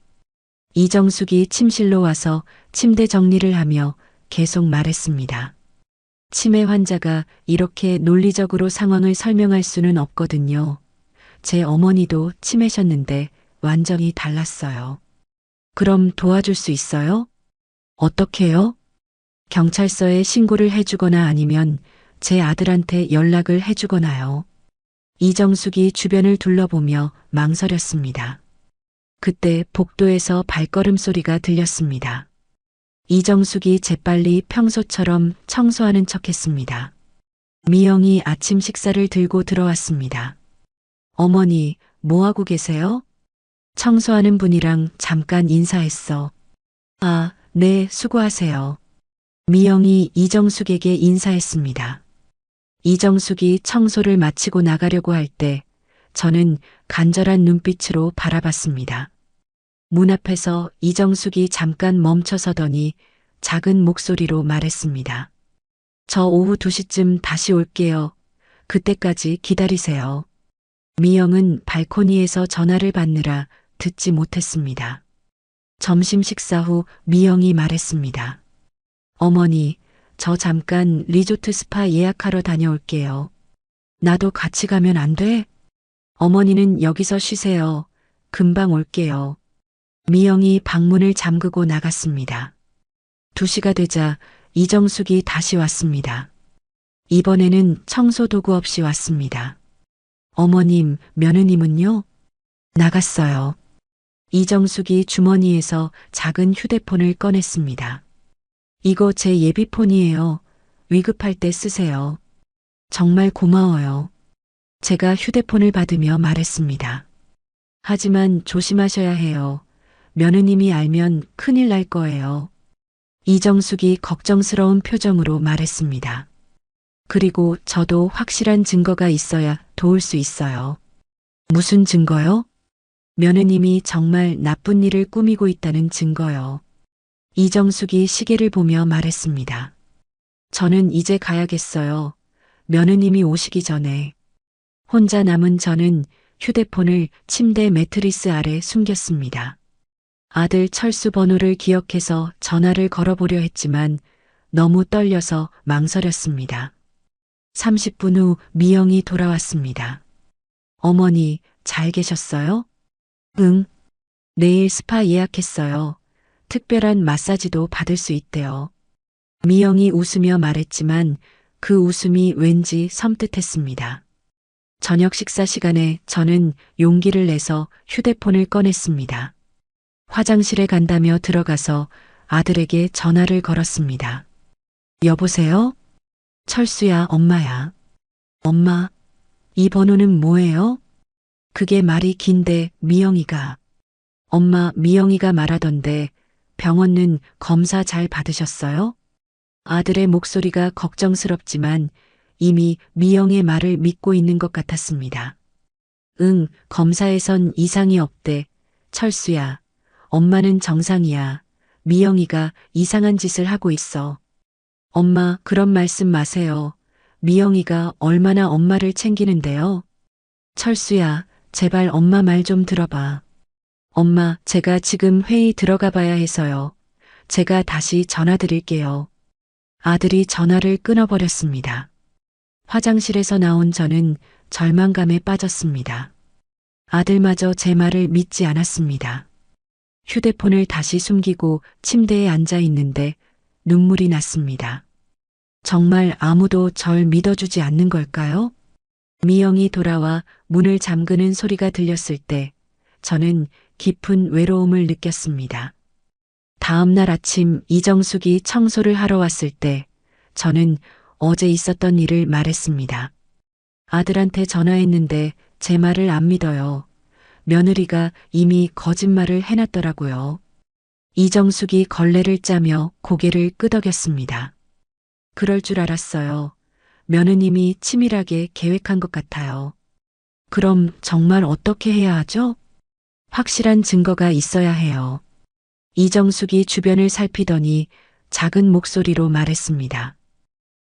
이정숙이 침실로 와서 침대 정리를 하며 계속 말했습니다. 치매 환자가 이렇게 논리적으로 상황을 설명할 수는 없거든요. 제 어머니도 치매셨는데 완전히 달랐어요. 그럼 도와줄 수 있어요? 어떻게요? 경찰서에 신고를 해주거나 아니면 제 아들한테 연락을 해주거나요. 이정숙이 주변을 둘러보며 망설였습니다. 그때 복도에서 발걸음 소리가 들렸습니다. 이정숙이 재빨리 평소처럼 청소하는 척했습니다. 미영이 아침 식사를 들고 들어왔습니다. 어머니, 뭐하고 계세요? 청소하는 분이랑 잠깐 인사했어. 아, 네, 수고하세요. 미영이 이정숙에게 인사했습니다. 이정숙이 청소를 마치고 나가려고 할 때 저는 간절한 눈빛으로 바라봤습니다. 문 앞에서 이정숙이 잠깐 멈춰서더니 작은 목소리로 말했습니다. 저 오후 2시쯤 다시 올게요. 그때까지 기다리세요. 미영은 발코니에서 전화를 받느라 듣지 못했습니다. 점심 식사 후 미영이 말했습니다. 어머니, 저 잠깐 리조트 스파 예약하러 다녀올게요. 나도 같이 가면 안 돼? 어머니는 여기서 쉬세요. 금방 올게요. 미영이 방문을 잠그고 나갔습니다. 2시가 되자 이정숙이 다시 왔습니다. 이번에는 청소 도구 없이 왔습니다. 어머님, 며느님은요? 나갔어요. 이정숙이 주머니에서 작은 휴대폰을 꺼냈습니다. 이거 제 예비폰이에요. 위급할 때 쓰세요. 정말 고마워요. 제가 휴대폰을 받으며 말했습니다. 하지만 조심하셔야 해요. 며느님이 알면 큰일 날 거예요. 이정숙이 걱정스러운 표정으로 말했습니다. 그리고 저도 확실한 증거가 있어야 도울 수 있어요. 무슨 증거요? 며느님이 정말 나쁜 일을 꾸미고 있다는 증거요. 이정숙이 시계를 보며 말했습니다. 저는 이제 가야겠어요. 며느님이 오시기 전에. 혼자 남은 저는 휴대폰을 침대 매트리스 아래 숨겼습니다. 아들 철수 번호를 기억해서 전화를 걸어보려 했지만 너무 떨려서 망설였습니다. 30분 후 미영이 돌아왔습니다. 어머니, 잘 계셨어요? 응. 내일 스파 예약했어요. 특별한 마사지도 받을 수 있대요. 미영이 웃으며 말했지만 그 웃음이 왠지 섬뜩했습니다. 저녁 식사 시간에 저는 용기를 내서 휴대폰을 꺼냈습니다. 화장실에 간다며 들어가서 아들에게 전화를 걸었습니다. 여보세요? 철수야, 엄마야. 엄마, 이 번호는 뭐예요? 그게 말이 긴데 미영이가. 엄마, 미영이가 말하던데 병원은 검사 잘 받으셨어요? 아들의 목소리가 걱정스럽지만 이미 미영의 말을 믿고 있는 것 같았습니다. 응, 검사에선 이상이 없대. 철수야, 엄마는 정상이야. 미영이가 이상한 짓을 하고 있어. 엄마, 그런 말씀 마세요. 미영이가 얼마나 엄마를 챙기는데요. 철수야, 제발 엄마 말 좀 들어봐. 엄마, 제가 지금 회의 들어가 봐야 해서요. 제가 다시 전화 드릴게요. 아들이 전화를 끊어버렸습니다. 화장실에서 나온 저는 절망감에 빠졌습니다. 아들마저 제 말을 믿지 않았습니다. 휴대폰을 다시 숨기고 침대에 앉아 있는데 눈물이 났습니다. 정말 아무도 절 믿어주지 않는 걸까요? 미영이 돌아와 문을 잠그는 소리가 들렸을 때 저는 깊은 외로움을 느꼈습니다. 다음 날 아침 이정숙이 청소를 하러 왔을 때 저는 어제 있었던 일을 말했습니다. 아들한테 전화했는데 제 말을 안 믿어요. 며느리가 이미 거짓말을 해놨더라고요. 이정숙이 걸레를 짜며 고개를 끄덕였습니다. 그럴 줄 알았어요. 며느님이 치밀하게 계획한 것 같아요. 그럼 정말 어떻게 해야 하죠? 확실한 증거가 있어야 해요. 이정숙이 주변을 살피더니 작은 목소리로 말했습니다.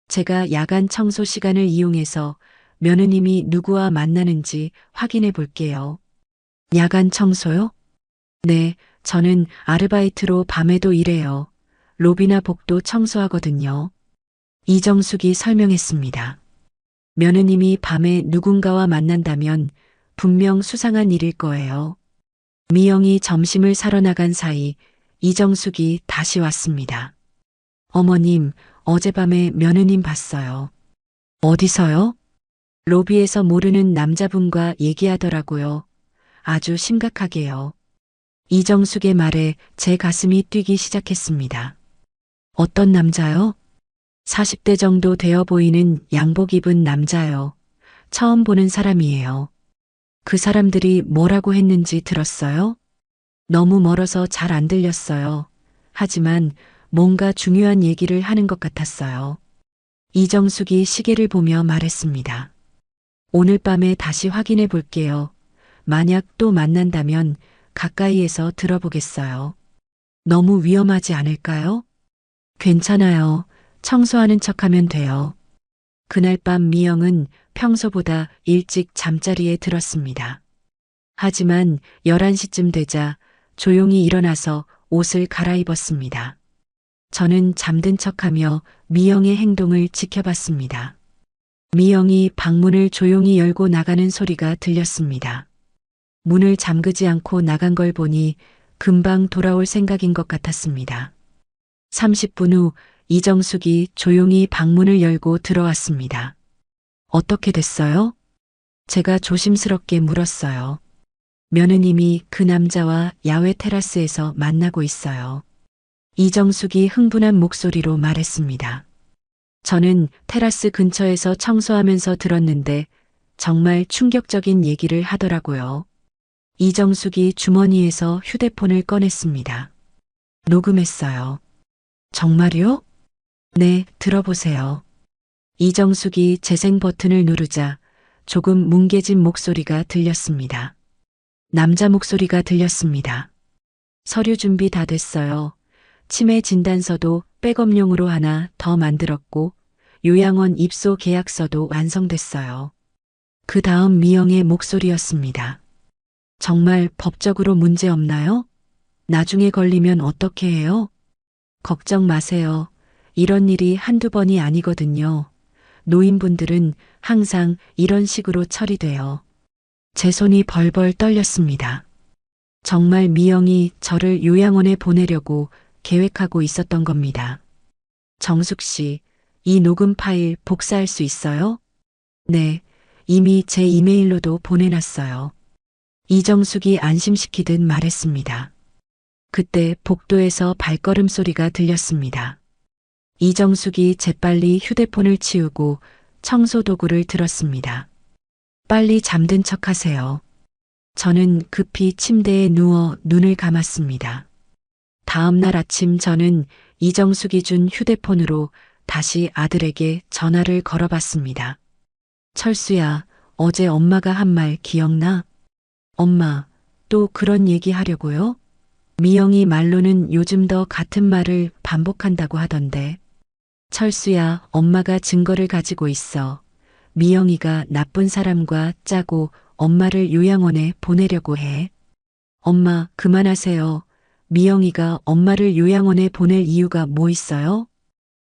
제가 야간 청소 시간을 이용해서 며느님이 누구와 만나는지 확인해 볼게요. 야간 청소요? 네, 저는 아르바이트로 밤에도 일해요. 로비나 복도 청소하거든요. 이정숙이 설명했습니다. 며느님이 밤에 누군가와 만난다면 분명 수상한 일일 거예요. 미영이 점심을 사러 나간 사이 이정숙이 다시 왔습니다. 어머님, 어젯밤에 며느님 봤어요. 어디서요? 로비에서 모르는 남자분과 얘기하더라고요. 아주 심각하게요. 이정숙의 말에 제 가슴이 뛰기 시작했습니다. 어떤 남자요? 40대 정도 되어 보이는 양복 입은 남자요. 처음 보는 사람이에요. 그 사람들이 뭐라고 했는지 들었어요? 너무 멀어서 잘 안 들렸어요. 하지만 뭔가 중요한 얘기를 하는 것 같았어요. 이정숙이 시계를 보며 말했습니다. 오늘 밤에 다시 확인해 볼게요. 만약 또 만난다면 가까이에서 들어보겠어요. 너무 위험하지 않을까요? 괜찮아요. 청소하는 척하면 돼요. 그날 밤 미영은 평소보다 일찍 잠자리에 들었습니다. 하지만 11시쯤 되자 조용히 일어나서 옷을 갈아입었습니다. 저는 잠든 척하며 미영의 행동을 지켜봤습니다. 미영이 방문을 조용히 열고 나가는 소리가 들렸습니다. 문을 잠그지 않고 나간 걸 보니 금방 돌아올 생각인 것 같았습니다. 30분 후 이정숙이 조용히 방문을 열고 들어왔습니다. 어떻게 됐어요? 제가 조심스럽게 물었어요. 며느님이 그 남자와 야외 테라스에서 만나고 있어요. 이정숙이 흥분한 목소리로 말했습니다. 저는 테라스 근처에서 청소하면서 들었는데 정말 충격적인 얘기를 하더라고요. 이정숙이 주머니에서 휴대폰을 꺼냈습니다. 녹음했어요. 정말요? 네, 들어보세요. 이정숙이 재생 버튼을 누르자 조금 뭉개진 목소리가 들렸습니다. 남자 목소리가 들렸습니다. 서류 준비 다 됐어요. 치매 진단서도 백업용으로 하나 더 만들었고 요양원 입소 계약서도 완성됐어요. 그 다음 미영의 목소리였습니다. 정말 법적으로 문제 없나요? 나중에 걸리면 어떻게 해요? 걱정 마세요. 이런 일이 한두 번이 아니거든요. 노인분들은 항상 이런 식으로 처리돼요. 제 손이 벌벌 떨렸습니다. 정말 미영이 저를 요양원에 보내려고 계획하고 있었던 겁니다. 정숙 씨, 이 녹음 파일 복사할 수 있어요? 네, 이미 제 이메일로도 보내놨어요. 이정숙이 안심시키듯 말했습니다. 그때 복도에서 발걸음 소리가 들렸습니다. 이정숙이 재빨리 휴대폰을 치우고 청소 도구를 들었습니다. 빨리 잠든 척 하세요. 저는 급히 침대에 누워 눈을 감았습니다. 다음 날 아침 저는 이정숙이 준 휴대폰으로 다시 아들에게 전화를 걸어봤습니다. 철수야, 어제 엄마가 한 말 기억나? 엄마, 또 그런 얘기 하려고요? 미영이 말로는 요즘 더 같은 말을 반복한다고 하던데. 철수야, 엄마가 증거를 가지고 있어. 미영이가 나쁜 사람과 짜고 엄마를 요양원에 보내려고 해. 엄마, 그만하세요. 미영이가 엄마를 요양원에 보낼 이유가 뭐 있어요?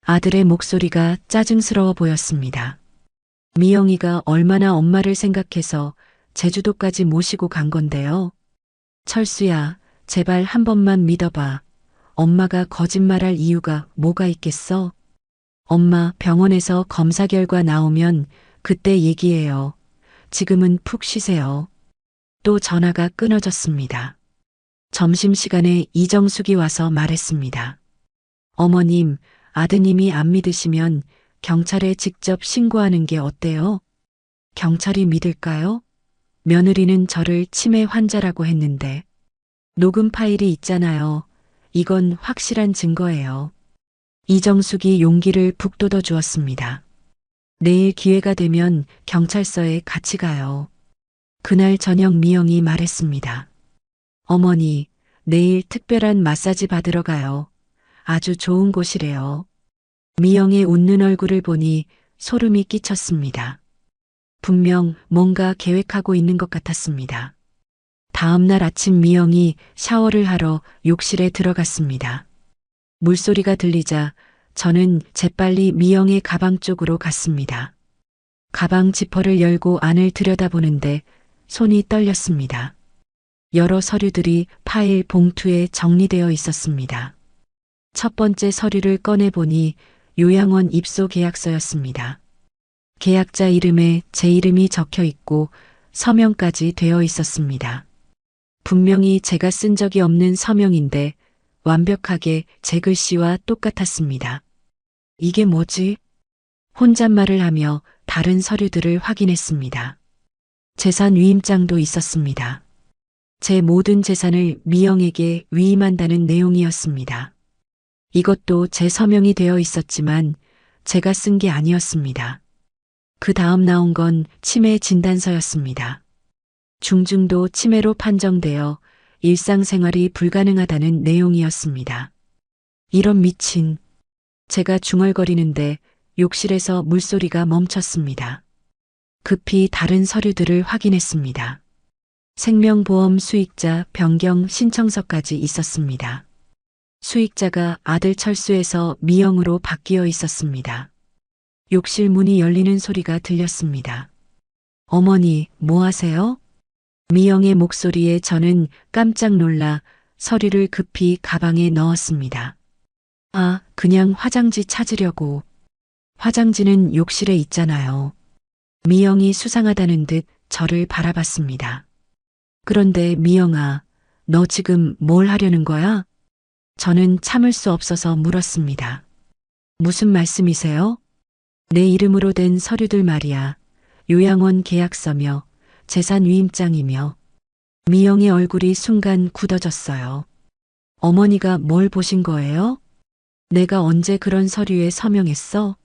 아들의 목소리가 짜증스러워 보였습니다. 미영이가 얼마나 엄마를 생각해서 제주도까지 모시고 간 건데요. 철수야, 제발 한 번만 믿어봐. 엄마가 거짓말할 이유가 뭐가 있겠어? 엄마 병원에서 검사 결과 나오면 그때 얘기해요. 지금은 푹 쉬세요. 또 전화가 끊어졌습니다. 점심시간에 이정숙이 와서 말했습니다. 어머님, 아드님이 안 믿으시면 경찰에 직접 신고하는 게 어때요? 경찰이 믿을까요? 며느리는 저를 치매 환자라고 했는데. 녹음 파일이 있잖아요. 이건 확실한 증거예요. 이정숙이 용기를 북돋워 주었습니다. 내일 기회가 되면 경찰서에 같이 가요. 그날 저녁 미영이 말했습니다. 어머니, 내일 특별한 마사지 받으러 가요. 아주 좋은 곳이래요. 미영의 웃는 얼굴을 보니 소름이 끼쳤습니다. 분명 뭔가 계획하고 있는 것 같았습니다. 다음 날 아침 미영이 샤워를 하러 욕실에 들어갔습니다. 물소리가 들리자 저는 재빨리 미영의 가방 쪽으로 갔습니다. 가방 지퍼를 열고 안을 들여다보는데 손이 떨렸습니다. 여러 서류들이 파일 봉투에 정리되어 있었습니다. 첫 번째 서류를 꺼내보니 요양원 입소 계약서였습니다. 계약자 이름에 제 이름이 적혀 있고 서명까지 되어 있었습니다. 분명히 제가 쓴 적이 없는 서명인데 완벽하게 제 글씨와 똑같았습니다. 이게 뭐지? 혼잣말을 하며 다른 서류들을 확인했습니다. 재산 위임장도 있었습니다. 제 모든 재산을 미영에게 위임한다는 내용이었습니다. 이것도 제 서명이 되어 있었지만 제가 쓴 게 아니었습니다. 그 다음 나온 건 치매 진단서였습니다. 중증도 치매로 판정되어 일상생활이 불가능하다는 내용이었습니다. 이런 미친. 제가 중얼거리는데 욕실에서 물소리가 멈췄습니다. 급히 다른 서류들을 확인했습니다. 생명보험 수익자 변경 신청서까지 있었습니다. 수익자가 아들 철수에서 미영으로 바뀌어 있었습니다. 욕실 문이 열리는 소리가 들렸습니다. 어머니, 뭐 하세요? 미영의 목소리에 저는 깜짝 놀라 서류를 급히 가방에 넣었습니다. 아, 그냥 화장지 찾으려고. 화장지는 욕실에 있잖아요. 미영이 수상하다는 듯 저를 바라봤습니다. 그런데 미영아, 너 지금 뭘 하려는 거야? 저는 참을 수 없어서 물었습니다. 무슨 말씀이세요? 내 이름으로 된 서류들 말이야. 요양원 계약서며 재산 위임장이며. 미영의 얼굴이 순간 굳어졌어요. 어머니가 뭘 보신 거예요? 내가 언제 그런 서류에 서명했어?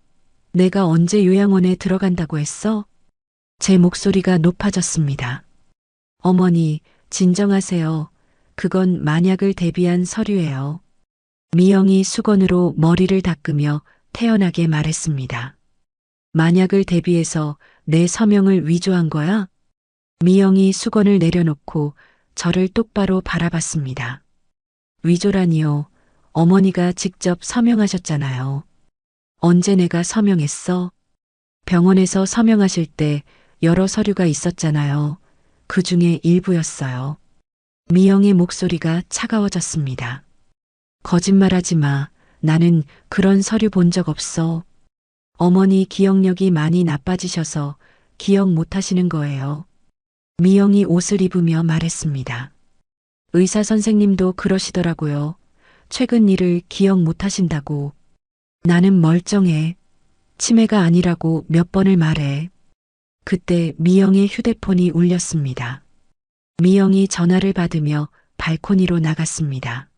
내가 언제 요양원에 들어간다고 했어? 제 목소리가 높아졌습니다. 어머니, 진정하세요. 그건 만약을 대비한 서류예요. 미영이 수건으로 머리를 닦으며 태연하게 말했습니다. 만약을 대비해서 내 서명을 위조한 거야? 미영이 수건을 내려놓고 저를 똑바로 바라봤습니다. 위조라니요. 어머니가 직접 서명하셨잖아요. 언제 내가 서명했어? 병원에서 서명하실 때 여러 서류가 있었잖아요. 그 중에 일부였어요. 미영의 목소리가 차가워졌습니다. 거짓말하지 마. 나는 그런 서류 본 적 없어. 어머니 기억력이 많이 나빠지셔서 기억 못 하시는 거예요. 미영이 옷을 입으며 말했습니다. 의사 선생님도 그러시더라고요. 최근 일을 기억 못 하신다고. 나는 멀쩡해. 치매가 아니라고 몇 번을 말해. 그때 미영의 휴대폰이 울렸습니다. 미영이 전화를 받으며 발코니로 나갔습니다.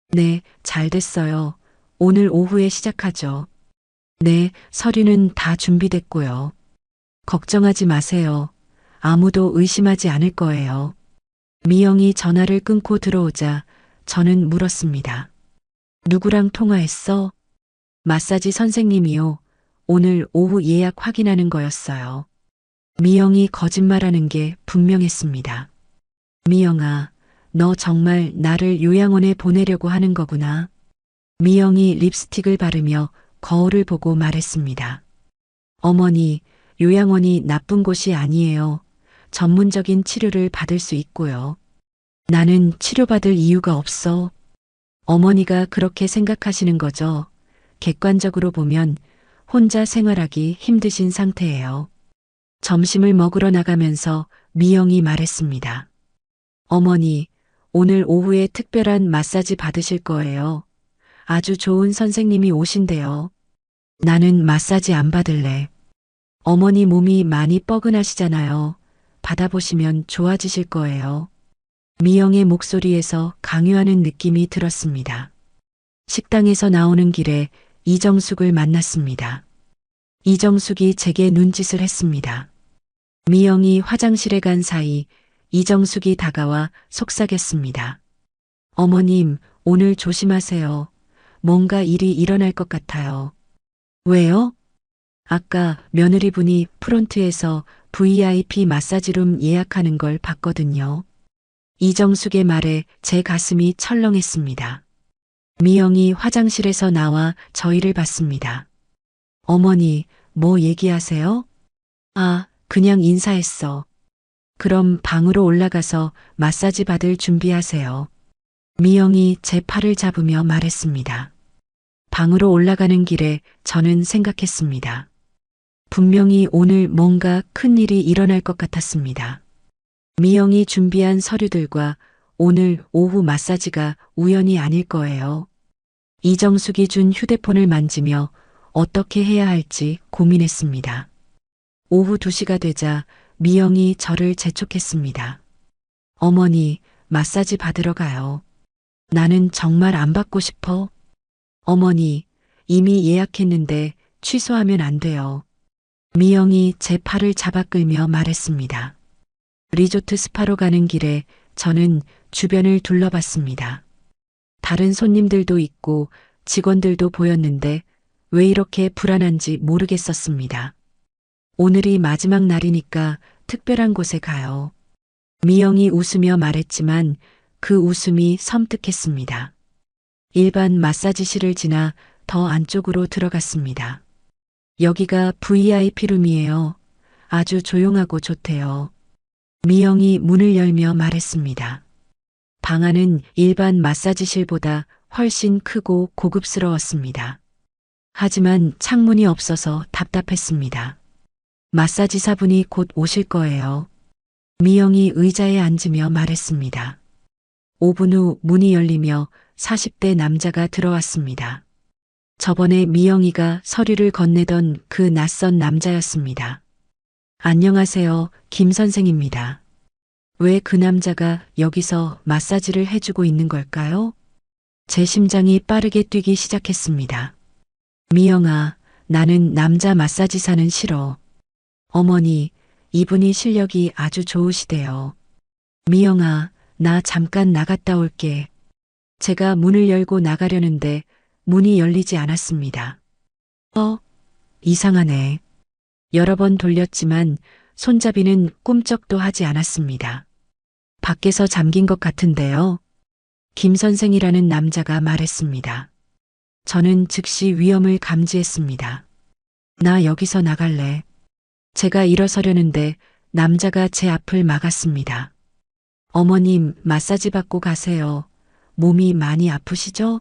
네, 잘 됐어요. 오늘 오후에 시작하죠. 네, 서류는 다 준비됐고요. 걱정하지 마세요. 아무도 의심하지 않을 거예요. 미영이 전화를 끊고 들어오자 저는 물었습니다. 누구랑 통화했어? 마사지 선생님이요. 오늘 오후 예약 확인하는 거였어요. 미영이 거짓말하는 게 분명했습니다. 미영아, 너 정말 나를 요양원에 보내려고 하는 거구나. 미영이 립스틱을 바르며 거울을 보고 말했습니다. 어머니, 요양원이 나쁜 곳이 아니에요. 전문적인 치료를 받을 수 있고요. 나는 치료받을 이유가 없어. 어머니가 그렇게 생각하시는 거죠. 객관적으로 보면 혼자 생활하기 힘드신 상태예요. 점심을 먹으러 나가면서 미영이 말했습니다. 어머니, 오늘 오후에 특별한 마사지 받으실 거예요. 아주 좋은 선생님이 오신대요. 나는 마사지 안 받을래. 어머니 몸이 많이 뻐근하시잖아요. 받아보시면 좋아지실 거예요. 미영의 목소리에서 강요하는 느낌이 들었습니다. 식당에서 나오는 길에 이정숙을 만났습니다. 이정숙이 제게 눈짓을 했습니다. 미영이 화장실에 간 사이 이정숙이 다가와 속삭였습니다. 어머님, 오늘 조심하세요. 뭔가 일이 일어날 것 같아요. 왜요? 아까 며느리분이 프론트에서 VIP 마사지룸 예약하는 걸 봤거든요. 이정숙의 말에 제 가슴이 철렁했습니다. 미영이 화장실에서 나와 저희를 봤습니다. 어머니, 뭐 얘기하세요? 아, 그냥 인사했어. 그럼 방으로 올라가서 마사지 받을 준비하세요. 미영이 제 팔을 잡으며 말했습니다. 방으로 올라가는 길에 저는 생각했습니다. 분명히 오늘 뭔가 큰 일이 일어날 것 같았습니다. 미영이 준비한 서류들과 오늘 오후 마사지가 우연이 아닐 거예요. 이정숙이 준 휴대폰을 만지며 어떻게 해야 할지 고민했습니다. 오후 2시가 되자 미영이 저를 재촉했습니다. 어머니, 마사지 받으러 가요. 나는 정말 안 받고 싶어. 어머니, 이미 예약했는데 취소하면 안 돼요. 미영이 제 팔을 잡아 끌며 말했습니다. 리조트 스파로 가는 길에 저는 주변을 둘러봤습니다. 다른 손님들도 있고 직원들도 보였는데 왜 이렇게 불안한지 모르겠었습니다. 오늘이 마지막 날이니까 특별한 곳에 가요. 미영이 웃으며 말했지만 그 웃음이 섬뜩했습니다. 일반 마사지실을 지나 더 안쪽으로 들어갔습니다. 여기가 VIP 룸이에요. 아주 조용하고 좋대요. 미영이 문을 열며 말했습니다. 방 안은 일반 마사지실보다 훨씬 크고 고급스러웠습니다. 하지만 창문이 없어서 답답했습니다. 마사지사분이 곧 오실 거예요. 미영이 의자에 앉으며 말했습니다. 5분 후 문이 열리며 40대 남자가 들어왔습니다. 저번에 미영이가 서류를 건네던 그 낯선 남자였습니다. 안녕하세요, 김 선생입니다. 왜 그 남자가 여기서 마사지를 해주고 있는 걸까요? 제 심장이 빠르게 뛰기 시작했습니다. 미영아, 나는 남자 마사지사는 싫어. 어머니, 이분이 실력이 아주 좋으시대요. 미영아, 나 잠깐 나갔다 올게. 제가 문을 열고 나가려는데 문이 열리지 않았습니다. 이상하네. 여러 번 돌렸지만 손잡이는 꿈쩍도 하지 않았습니다. 밖에서 잠긴 것 같은데요. 김 선생이라는 남자가 말했습니다. 저는 즉시 위험을 감지했습니다. 나 여기서 나갈래. 제가 일어서려는데 남자가 제 앞을 막았습니다. 어머님, 마사지 받고 가세요. 몸이 많이 아프시죠?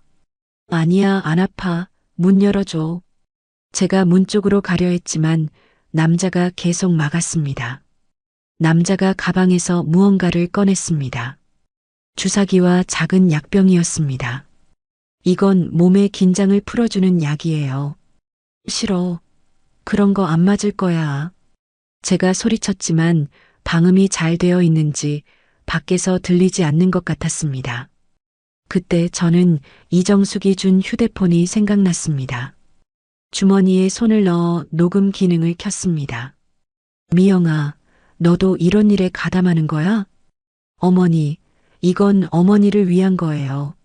아니야, 안 아파. 문 열어줘. 제가 문 쪽으로 가려 했지만 남자가 계속 막았습니다. 남자가 가방에서 무언가를 꺼냈습니다. 주사기와 작은 약병이었습니다. 이건 몸의 긴장을 풀어주는 약이에요. 싫어. 그런 거 안 맞을 거야. 제가 소리쳤지만 방음이 잘 되어 있는지 밖에서 들리지 않는 것 같았습니다. 그때 저는 이정숙이 준 휴대폰이 생각났습니다. 주머니에 손을 넣어 녹음 기능을 켰습니다. 미영아, 너도 이런 일에 가담하는 거야? 어머니, 이건 어머니를 위한 거예요.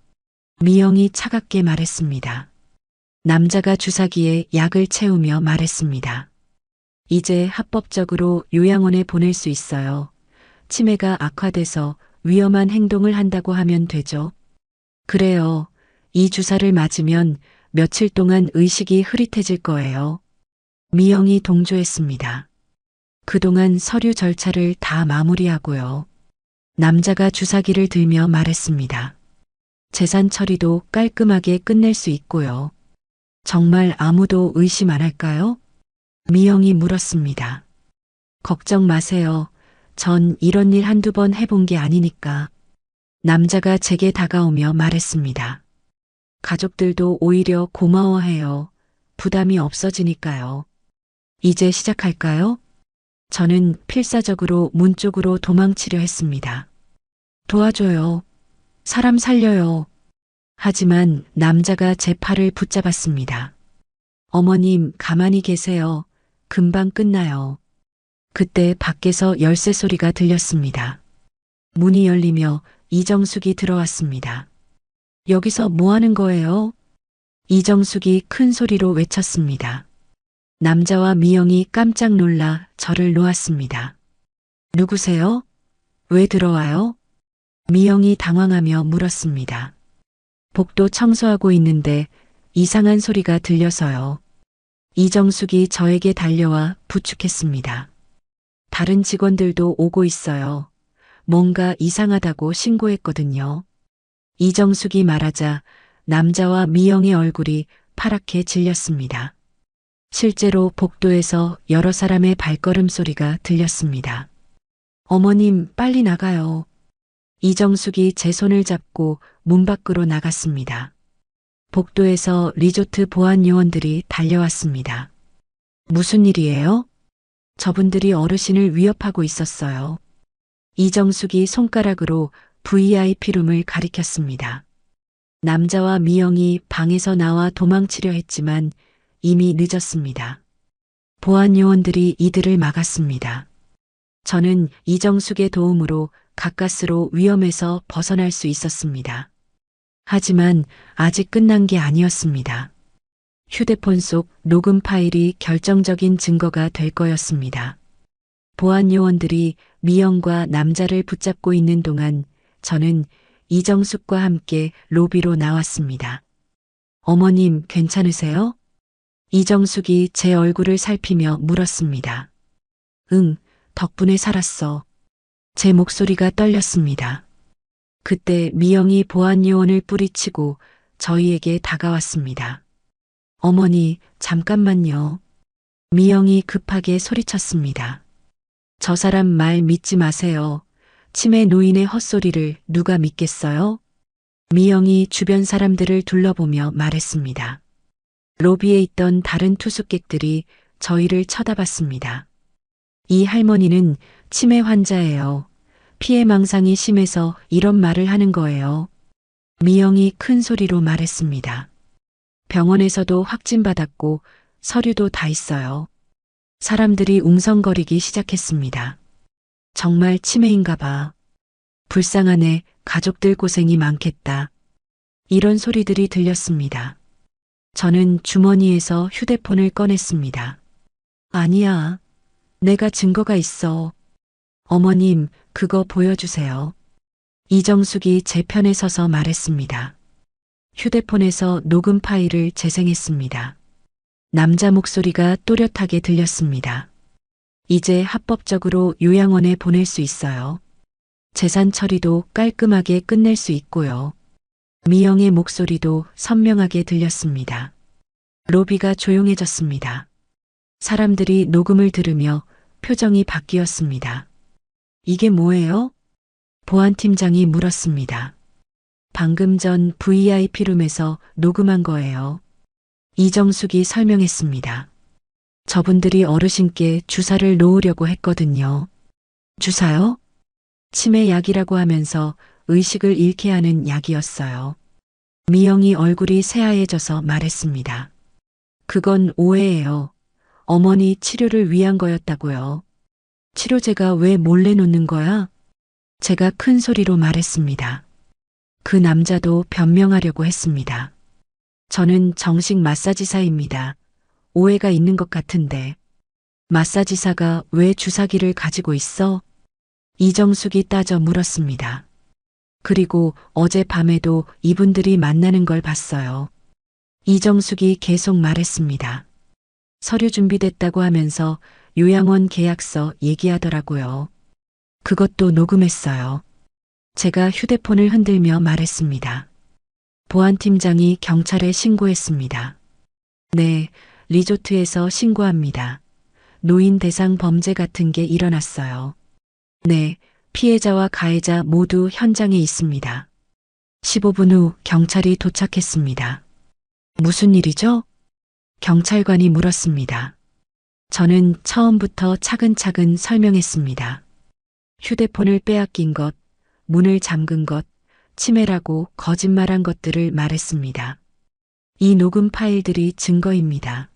미영이 차갑게 말했습니다. 남자가 주사기에 약을 채우며 말했습니다. 이제 합법적으로 요양원에 보낼 수 있어요. 치매가 악화돼서 위험한 행동을 한다고 하면 되죠. 그래요. 이 주사를 맞으면 며칠 동안 의식이 흐릿해질 거예요. 미영이 동조했습니다. 그동안 서류 절차를 다 마무리하고요. 남자가 주사기를 들며 말했습니다. 재산 처리도 깔끔하게 끝낼 수 있고요. 정말 아무도 의심 안 할까요? 미영이 물었습니다. 걱정 마세요. 전 이런 일 한두 번 해본 게 아니니까. 남자가 제게 다가오며 말했습니다. 가족들도 오히려 고마워해요. 부담이 없어지니까요. 이제 시작할까요? 저는 필사적으로 문 쪽으로 도망치려 했습니다. 도와줘요. 사람 살려요. 하지만 남자가 제 팔을 붙잡았습니다. 어머님, 가만히 계세요. 금방 끝나요. 그때 밖에서 열쇠 소리가 들렸습니다. 문이 열리며 이정숙이 들어왔습니다. 여기서 뭐 하는 거예요? 이정숙이 큰 소리로 외쳤습니다. 남자와 미영이 깜짝 놀라 저를 놓았습니다. 누구세요? 왜 들어와요? 미영이 당황하며 물었습니다. 복도 청소하고 있는데 이상한 소리가 들려서요. 이정숙이 저에게 달려와 부축했습니다. 다른 직원들도 오고 있어요. 뭔가 이상하다고 신고했거든요. 이정숙이 말하자 남자와 미영의 얼굴이 파랗게 질렸습니다. 실제로 복도에서 여러 사람의 발걸음 소리가 들렸습니다. 어머님, 빨리 나가요. 이정숙이 제 손을 잡고 문 밖으로 나갔습니다. 복도에서 리조트 보안 요원들이 달려왔습니다. 무슨 일이에요? 저분들이 어르신을 위협하고 있었어요. 이정숙이 손가락으로 VIP룸을 가리켰습니다. 남자와 미영이 방에서 나와 도망치려 했지만 이미 늦었습니다. 보안 요원들이 이들을 막았습니다. 저는 이정숙의 도움으로 가까스로 위험에서 벗어날 수 있었습니다. 하지만 아직 끝난 게 아니었습니다. 휴대폰 속 녹음 파일이 결정적인 증거가 될 거였습니다. 보안 요원들이 미영과 남자를 붙잡고 있는 동안 저는 이정숙과 함께 로비로 나왔습니다. 어머님, 괜찮으세요? 이정숙이 제 얼굴을 살피며 물었습니다. 응, 덕분에 살았어. 제 목소리가 떨렸습니다. 그때 미영이 보안 요원을 뿌리치고 저희에게 다가왔습니다. 어머니, 잠깐만요. 미영이 급하게 소리쳤습니다. 저 사람 말 믿지 마세요. 치매 노인의 헛소리를 누가 믿겠어요? 미영이 주변 사람들을 둘러보며 말했습니다. 로비에 있던 다른 투숙객들이 저희를 쳐다봤습니다. 이 할머니는 치매 환자예요. 피해망상이 심해서 이런 말을 하는 거예요. 미영이 큰 소리로 말했습니다. 병원에서도 확진받았고 서류도 다 있어요. 사람들이 웅성거리기 시작했습니다. 정말 치매인가 봐. 불쌍하네, 가족들 고생이 많겠다. 이런 소리들이 들렸습니다. 저는 주머니에서 휴대폰을 꺼냈습니다. 아니야. 내가 증거가 있어. 어머님, 그거 보여주세요. 이정숙이 제 편에 서서 말했습니다. 휴대폰에서 녹음 파일을 재생했습니다. 남자 목소리가 또렷하게 들렸습니다. 이제 합법적으로 요양원에 보낼 수 있어요. 재산 처리도 깔끔하게 끝낼 수 있고요. 미영의 목소리도 선명하게 들렸습니다. 로비가 조용해졌습니다. 사람들이 녹음을 들으며 표정이 바뀌었습니다. 이게 뭐예요? 보안팀장이 물었습니다. 방금 전 VIP룸에서 녹음한 거예요. 이정숙이 설명했습니다. 저분들이 어르신께 주사를 놓으려고 했거든요. 주사요? 치매 약이라고 하면서 의식을 잃게 하는 약이었어요. 미영이 얼굴이 새하얘져서 말했습니다. 그건 오해예요. 어머니 치료를 위한 거였다고요. 치료제가 왜 몰래 놓는 거야? 제가 큰 소리로 말했습니다. 그 남자도 변명하려고 했습니다. 저는 정식 마사지사입니다. 오해가 있는 것 같은데. 마사지사가 왜 주사기를 가지고 있어? 이정숙이 따져 물었습니다. 그리고 어젯밤에도 이분들이 만나는 걸 봤어요. 이정숙이 계속 말했습니다. 서류 준비됐다고 하면서 요양원 계약서 얘기하더라고요. 그것도 녹음했어요. 제가 휴대폰을 흔들며 말했습니다. 보안팀장이 경찰에 신고했습니다. 네, 리조트에서 신고합니다. 노인 대상 범죄 같은 게 일어났어요. 네, 피해자와 가해자 모두 현장에 있습니다. 15분 후 경찰이 도착했습니다. 무슨 일이죠? 경찰관이 물었습니다. 저는 처음부터 차근차근 설명했습니다. 휴대폰을 빼앗긴 것, 문을 잠근 것, 치매라고 거짓말한 것들을 말했습니다. 이 녹음 파일들이 증거입니다.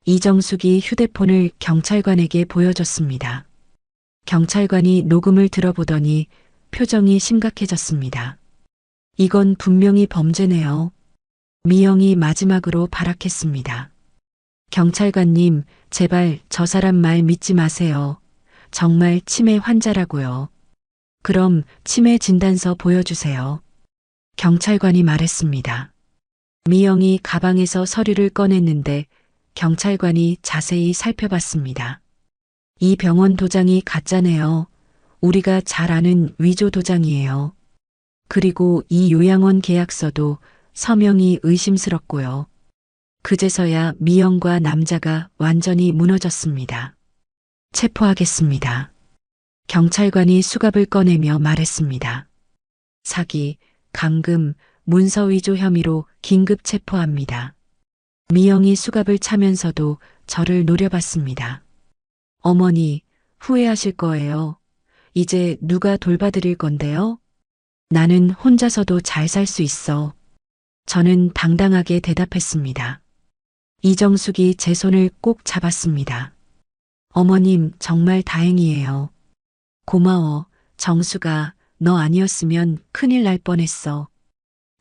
이정숙이 휴대폰을 경찰관에게 보여줬습니다. 경찰관이 녹음을 들어보더니 표정이 심각해졌습니다. 이건 분명히 범죄네요. 미영이 마지막으로 발악했습니다. 경찰관님, 제발 저 사람 말 믿지 마세요. 정말 치매 환자라고요. 그럼 치매 진단서 보여주세요. 경찰관이 말했습니다. 미영이 가방에서 서류를 꺼냈는데 경찰관이 자세히 살펴봤습니다. 이 병원 도장이 가짜네요. 우리가 잘 아는 위조 도장이에요. 그리고 이 요양원 계약서도 서명이 의심스럽고요. 그제서야 미영과 남자가 완전히 무너졌습니다. 체포하겠습니다. 경찰관이 수갑을 꺼내며 말했습니다. 사기, 감금, 문서 위조 혐의로 긴급 체포합니다. 미영이 수갑을 차면서도 저를 노려봤습니다. 어머니, 후회하실 거예요. 이제 누가 돌봐드릴 건데요? 나는 혼자서도 잘 살 수 있어. 저는 당당하게 대답했습니다. 이정숙이 제 손을 꼭 잡았습니다. 어머님, 정말 다행이에요. 고마워. 정수가, 너 아니었으면 큰일 날 뻔했어.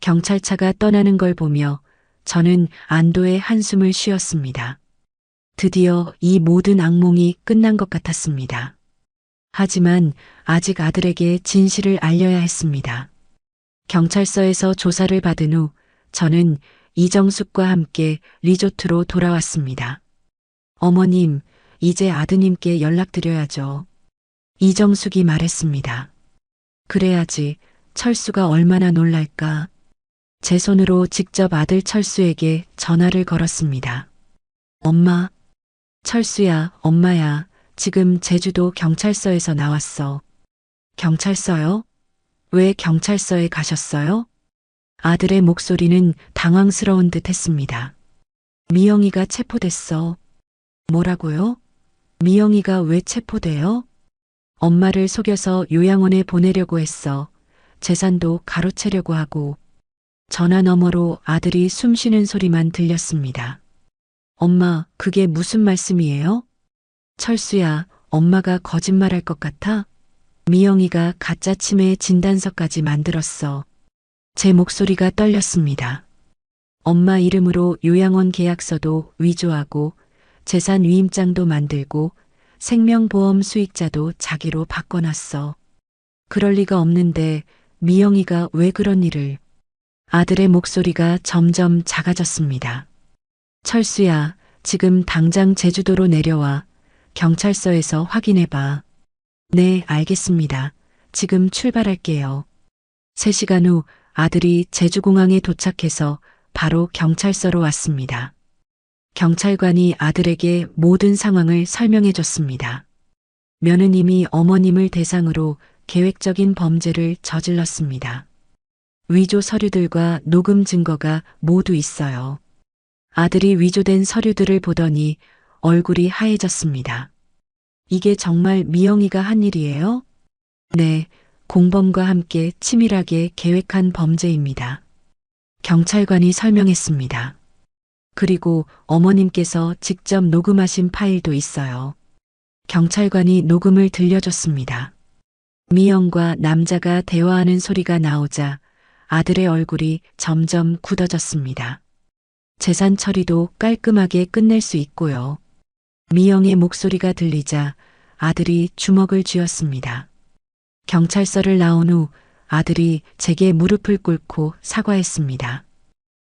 경찰차가 떠나는 걸 보며 저는 안도의 한숨을 쉬었습니다. 드디어 이 모든 악몽이 끝난 것 같았습니다. 하지만 아직 아들에게 진실을 알려야 했습니다. 경찰서에서 조사를 받은 후 저는 이정숙과 함께 리조트로 돌아왔습니다. 어머님, 이제 아드님께 연락드려야죠. 이정숙이 말했습니다. 그래야지. 철수가 얼마나 놀랄까. 제 손으로 직접 아들 철수에게 전화를 걸었습니다. 엄마. 철수야, 엄마야. 지금 제주도 경찰서에서 나왔어. 경찰서요? 왜 경찰서에 가셨어요? 아들의 목소리는 당황스러운 듯 했습니다. 미영이가 체포됐어. 뭐라고요? 미영이가 왜 체포돼요? 엄마를 속여서 요양원에 보내려고 했어. 재산도 가로채려고 하고. 전화 너머로 아들이 숨쉬는 소리만 들렸습니다. 엄마, 그게 무슨 말씀이에요? 철수야, 엄마가 거짓말할 것 같아? 미영이가 가짜 치매 진단서까지 만들었어. 제 목소리가 떨렸습니다. 엄마 이름으로 요양원 계약서도 위조하고 재산 위임장도 만들고 생명보험 수익자도 자기로 바꿔놨어. 그럴 리가 없는데 미영이가 왜 그런 일을. 아들의 목소리가 점점 작아졌습니다. 철수야, 지금 당장 제주도로 내려와. 경찰서에서 확인해봐. 네, 알겠습니다. 지금 출발할게요. 3시간 후 아들이 제주공항에 도착해서 바로 경찰서로 왔습니다. 경찰관이 아들에게 모든 상황을 설명해 줬습니다. 며느님이 어머님을 대상으로 계획적인 범죄를 저질렀습니다. 위조 서류들과 녹음 증거가 모두 있어요. 아들이 위조된 서류들을 보더니 얼굴이 하얘졌습니다. 이게 정말 미영이가 한 일이에요? 네, 공범과 함께 치밀하게 계획한 범죄입니다. 경찰관이 설명했습니다. 그리고 어머님께서 직접 녹음하신 파일도 있어요. 경찰관이 녹음을 들려줬습니다. 미영과 남자가 대화하는 소리가 나오자 아들의 얼굴이 점점 굳어졌습니다. 재산 처리도 깔끔하게 끝낼 수 있고요. 미영의 목소리가 들리자 아들이 주먹을 쥐었습니다. 경찰서를 나온 후 아들이 제게 무릎을 꿇고 사과했습니다.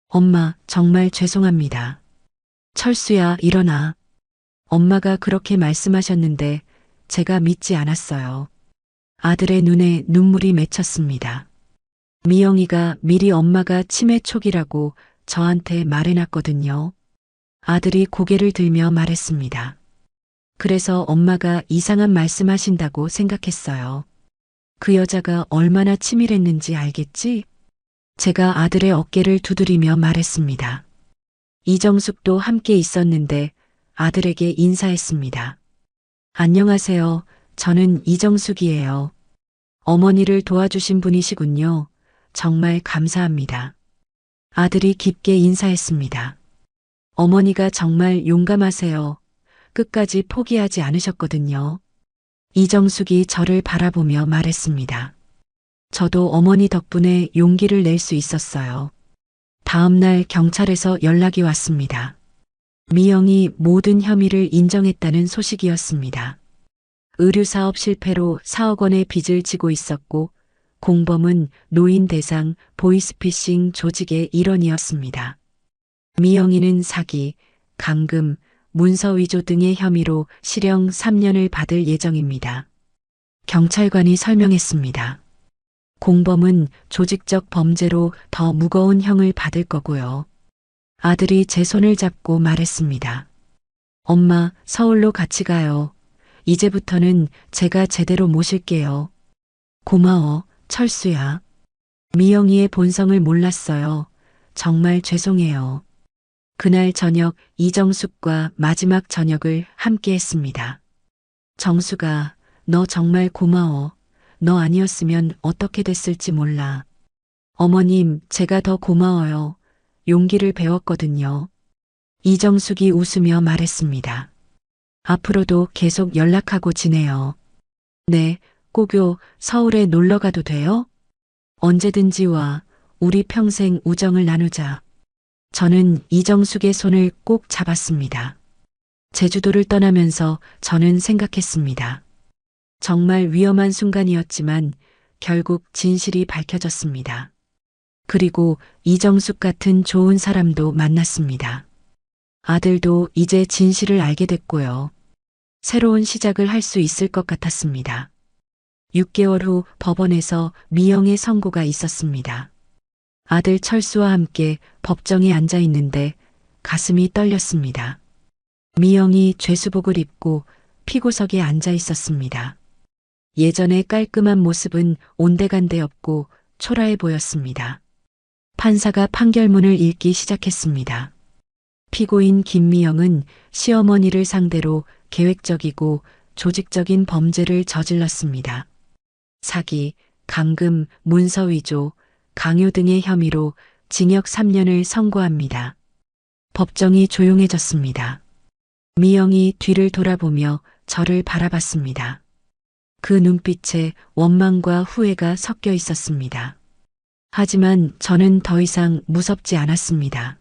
엄마, 정말 죄송합니다. 철수야, 일어나. 엄마가 그렇게 말씀하셨는데 제가 믿지 않았어요. 아들의 눈에 눈물이 맺혔습니다. 미영이가 미리 엄마가 치매 초기라고 저한테 말해놨거든요. 아들이 고개를 들며 말했습니다. 그래서 엄마가 이상한 말씀하신다고 생각했어요. 그 여자가 얼마나 치밀했는지 알겠지? 제가 아들의 어깨를 두드리며 말했습니다. 이정숙도 함께 있었는데 아들에게 인사했습니다. 안녕하세요. 저는 이정숙이에요. 어머니를 도와주신 분이시군요. 정말 감사합니다. 아들이 깊게 인사했습니다. 어머니가 정말 용감하세요. 끝까지 포기하지 않으셨거든요. 이정숙이 저를 바라보며 말했습니다. 저도 어머니 덕분에 용기를 낼 수 있었어요. 다음 날 경찰에서 연락이 왔습니다. 미영이 모든 혐의를 인정했다는 소식이었습니다. 의류사업 실패로 4억 원의 빚을 지고 있었고 공범은 노인 대상 보이스피싱 조직의 일원이었습니다. 미영이는 사기, 감금, 문서 위조 등의 혐의로 실형 3년을 받을 예정입니다. 경찰관이 설명했습니다. 공범은 조직적 범죄로 더 무거운 형을 받을 거고요. 아들이 제 손을 잡고 말했습니다. 엄마, 서울로 같이 가요. 이제부터는 제가 제대로 모실게요. 고마워, 철수야. 미영이의 본성을 몰랐어요. 정말 죄송해요. 그날 저녁 이정숙과 마지막 저녁을 함께 했습니다. 정수가, 너 정말 고마워. 너 아니었으면 어떻게 됐을지 몰라. 어머님, 제가 더 고마워요. 용기를 배웠거든요. 이정숙이 웃으며 말했습니다. 앞으로도 계속 연락하고 지내요. 네, 꼭요. 서울에 놀러 가도 돼요? 언제든지 와. 우리 평생 우정을 나누자. 저는 이정숙의 손을 꼭 잡았습니다. 제주도를 떠나면서 저는 생각했습니다. 정말 위험한 순간이었지만 결국 진실이 밝혀졌습니다. 그리고 이정숙 같은 좋은 사람도 만났습니다. 아들도 이제 진실을 알게 됐고요. 새로운 시작을 할 수 있을 것 같았습니다. 6개월 후 법원에서 미영의 선고가 있었습니다. 아들 철수와 함께 법정에 앉아 있는데 가슴이 떨렸습니다. 미영이 죄수복을 입고 피고석에 앉아 있었습니다. 예전의 깔끔한 모습은 온데간데 없고 초라해 보였습니다. 판사가 판결문을 읽기 시작했습니다. 피고인 김미영은 시어머니를 상대로 계획적이고 조직적인 범죄를 저질렀습니다. 사기, 감금, 문서 위조, 강요 등의 혐의로 징역 3년을 선고합니다. 법정이 조용해졌습니다. 미영이 뒤를 돌아보며 저를 바라봤습니다. 그 눈빛에 원망과 후회가 섞여 있었습니다. 하지만 저는 더 이상 무섭지 않았습니다.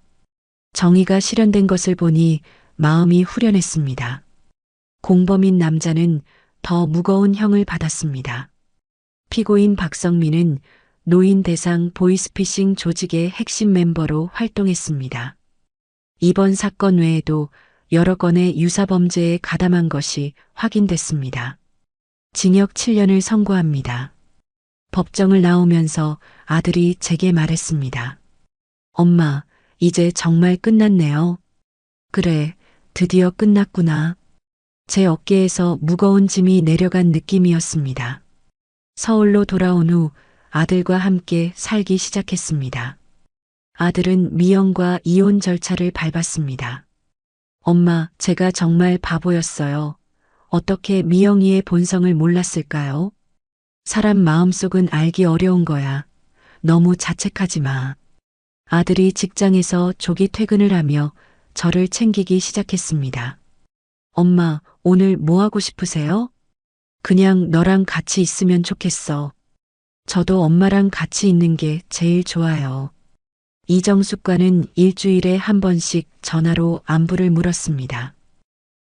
정의가 실현된 것을 보니 마음이 후련했습니다. 공범인 남자는 더 무거운 형을 받았습니다. 피고인 박성민은 노인 대상 보이스피싱 조직의 핵심 멤버로 활동했습니다. 이번 사건 외에도 여러 건의 유사범죄에 가담한 것이 확인됐습니다. 징역 7년을 선고합니다. 법정을 나오면서 아들이 제게 말했습니다. 엄마, 이제 정말 끝났네요. 그래, 드디어 끝났구나. 제 어깨에서 무거운 짐이 내려간 느낌이었습니다. 서울로 돌아온 후 아들과 함께 살기 시작했습니다. 아들은 미영과 이혼 절차를 밟았습니다. 엄마, 제가 정말 바보였어요. 어떻게 미영이의 본성을 몰랐을까요? 사람 마음속은 알기 어려운 거야. 너무 자책하지 마. 아들이 직장에서 조기 퇴근을 하며 저를 챙기기 시작했습니다. 엄마, 오늘 뭐 하고 싶으세요? 그냥 너랑 같이 있으면 좋겠어. 저도 엄마랑 같이 있는 게 제일 좋아요. 이정숙과는 일주일에 한 번씩 전화로 안부를 물었습니다.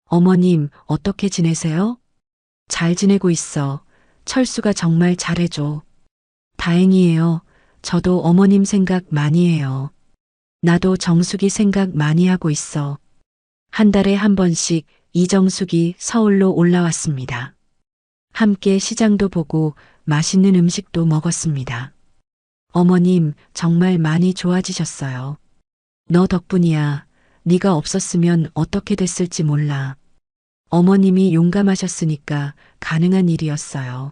어머님, 어떻게 지내세요? 잘 지내고 있어. 철수가 정말 잘해줘. 다행이에요. 저도 어머님 생각 많이 해요. 나도 정숙이 생각 많이 하고 있어. 한 달에 한 번씩 이정숙이 서울로 올라왔습니다. 함께 시장도 보고 맛있는 음식도 먹었습니다. 어머님 정말 많이 좋아지셨어요. 너 덕분이야. 네가 없었으면 어떻게 됐을지 몰라. 어머님이 용감하셨으니까 가능한 일이었어요.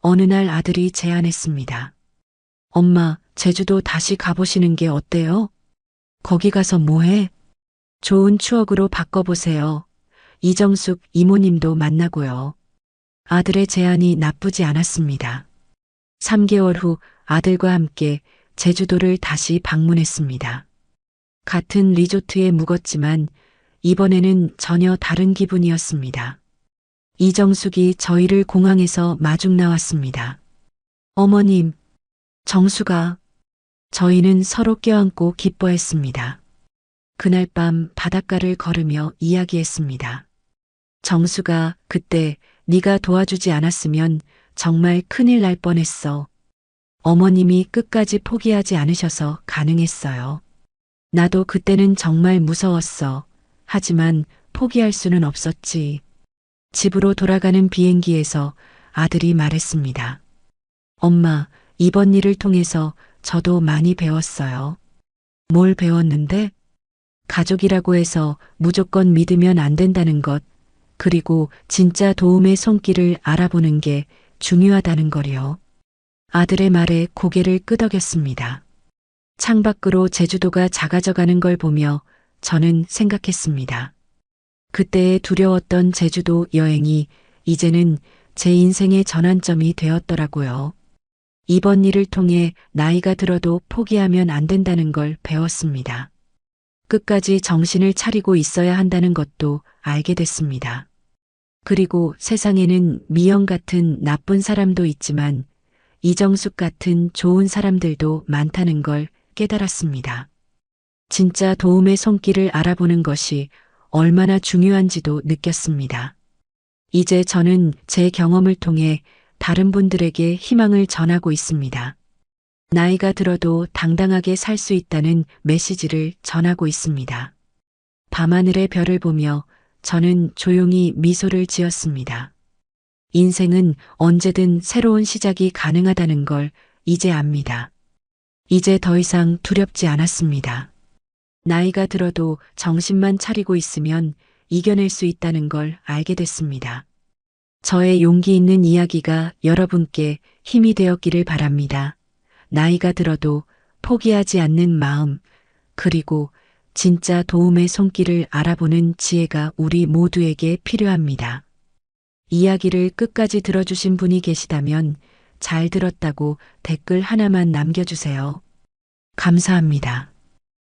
어느 날 아들이 제안했습니다. 엄마, 제주도 다시 가보시는 게 어때요? 거기 가서 뭐 해? 좋은 추억으로 바꿔보세요. 이정숙 이모님도 만나고요. 아들의 제안이 나쁘지 않았습니다. 3개월 후 아들과 함께 제주도를 다시 방문했습니다. 같은 리조트에 묵었지만 이번에는 전혀 다른 기분이었습니다. 이정숙이 저희를 공항에서 마중 나왔습니다. 어머님, 정수가. 저희는 서로 껴안고 기뻐했습니다. 그날 밤 바닷가를 걸으며 이야기했습니다. 정수가, 그때 네가 도와주지 않았으면 정말 큰일 날 뻔했어. 어머님이 끝까지 포기하지 않으셔서 가능했어요. 나도 그때는 정말 무서웠어. 하지만 포기할 수는 없었지. 집으로 돌아가는 비행기에서 아들이 말했습니다. 엄마, 이번 일을 통해서 저도 많이 배웠어요. 뭘 배웠는데? 가족이라고 해서 무조건 믿으면 안 된다는 것, 그리고 진짜 도움의 손길을 알아보는 게 중요하다는 거요. 아들의 말에 고개를 끄덕였습니다. 창밖으로 제주도가 작아져가는 걸 보며 저는 생각했습니다. 그때의 두려웠던 제주도 여행이 이제는 제 인생의 전환점이 되었더라고요. 이번 일을 통해 나이가 들어도 포기하면 안 된다는 걸 배웠습니다. 끝까지 정신을 차리고 있어야 한다는 것도 알게 됐습니다. 그리고 세상에는 미영 같은 나쁜 사람도 있지만 이정숙 같은 좋은 사람들도 많다는 걸 깨달았습니다. 진짜 도움의 손길을 알아보는 것이 얼마나 중요한지도 느꼈습니다. 이제 저는 제 경험을 통해 다른 분들에게 희망을 전하고 있습니다. 나이가 들어도 당당하게 살 수 있다는 메시지를 전하고 있습니다. 밤하늘의 별을 보며 저는 조용히 미소를 지었습니다. 인생은 언제든 새로운 시작이 가능하다는 걸 이제 압니다. 이제 더 이상 두렵지 않았습니다. 나이가 들어도 정신만 차리고 있으면 이겨낼 수 있다는 걸 알게 됐습니다. 저의 용기 있는 이야기가 여러분께 힘이 되었기를 바랍니다. 나이가 들어도 포기하지 않는 마음, 그리고 진짜 도움의 손길을 알아보는 지혜가 우리 모두에게 필요합니다. 이야기를 끝까지 들어주신 분이 계시다면 잘 들었다고 댓글 하나만 남겨주세요. 감사합니다.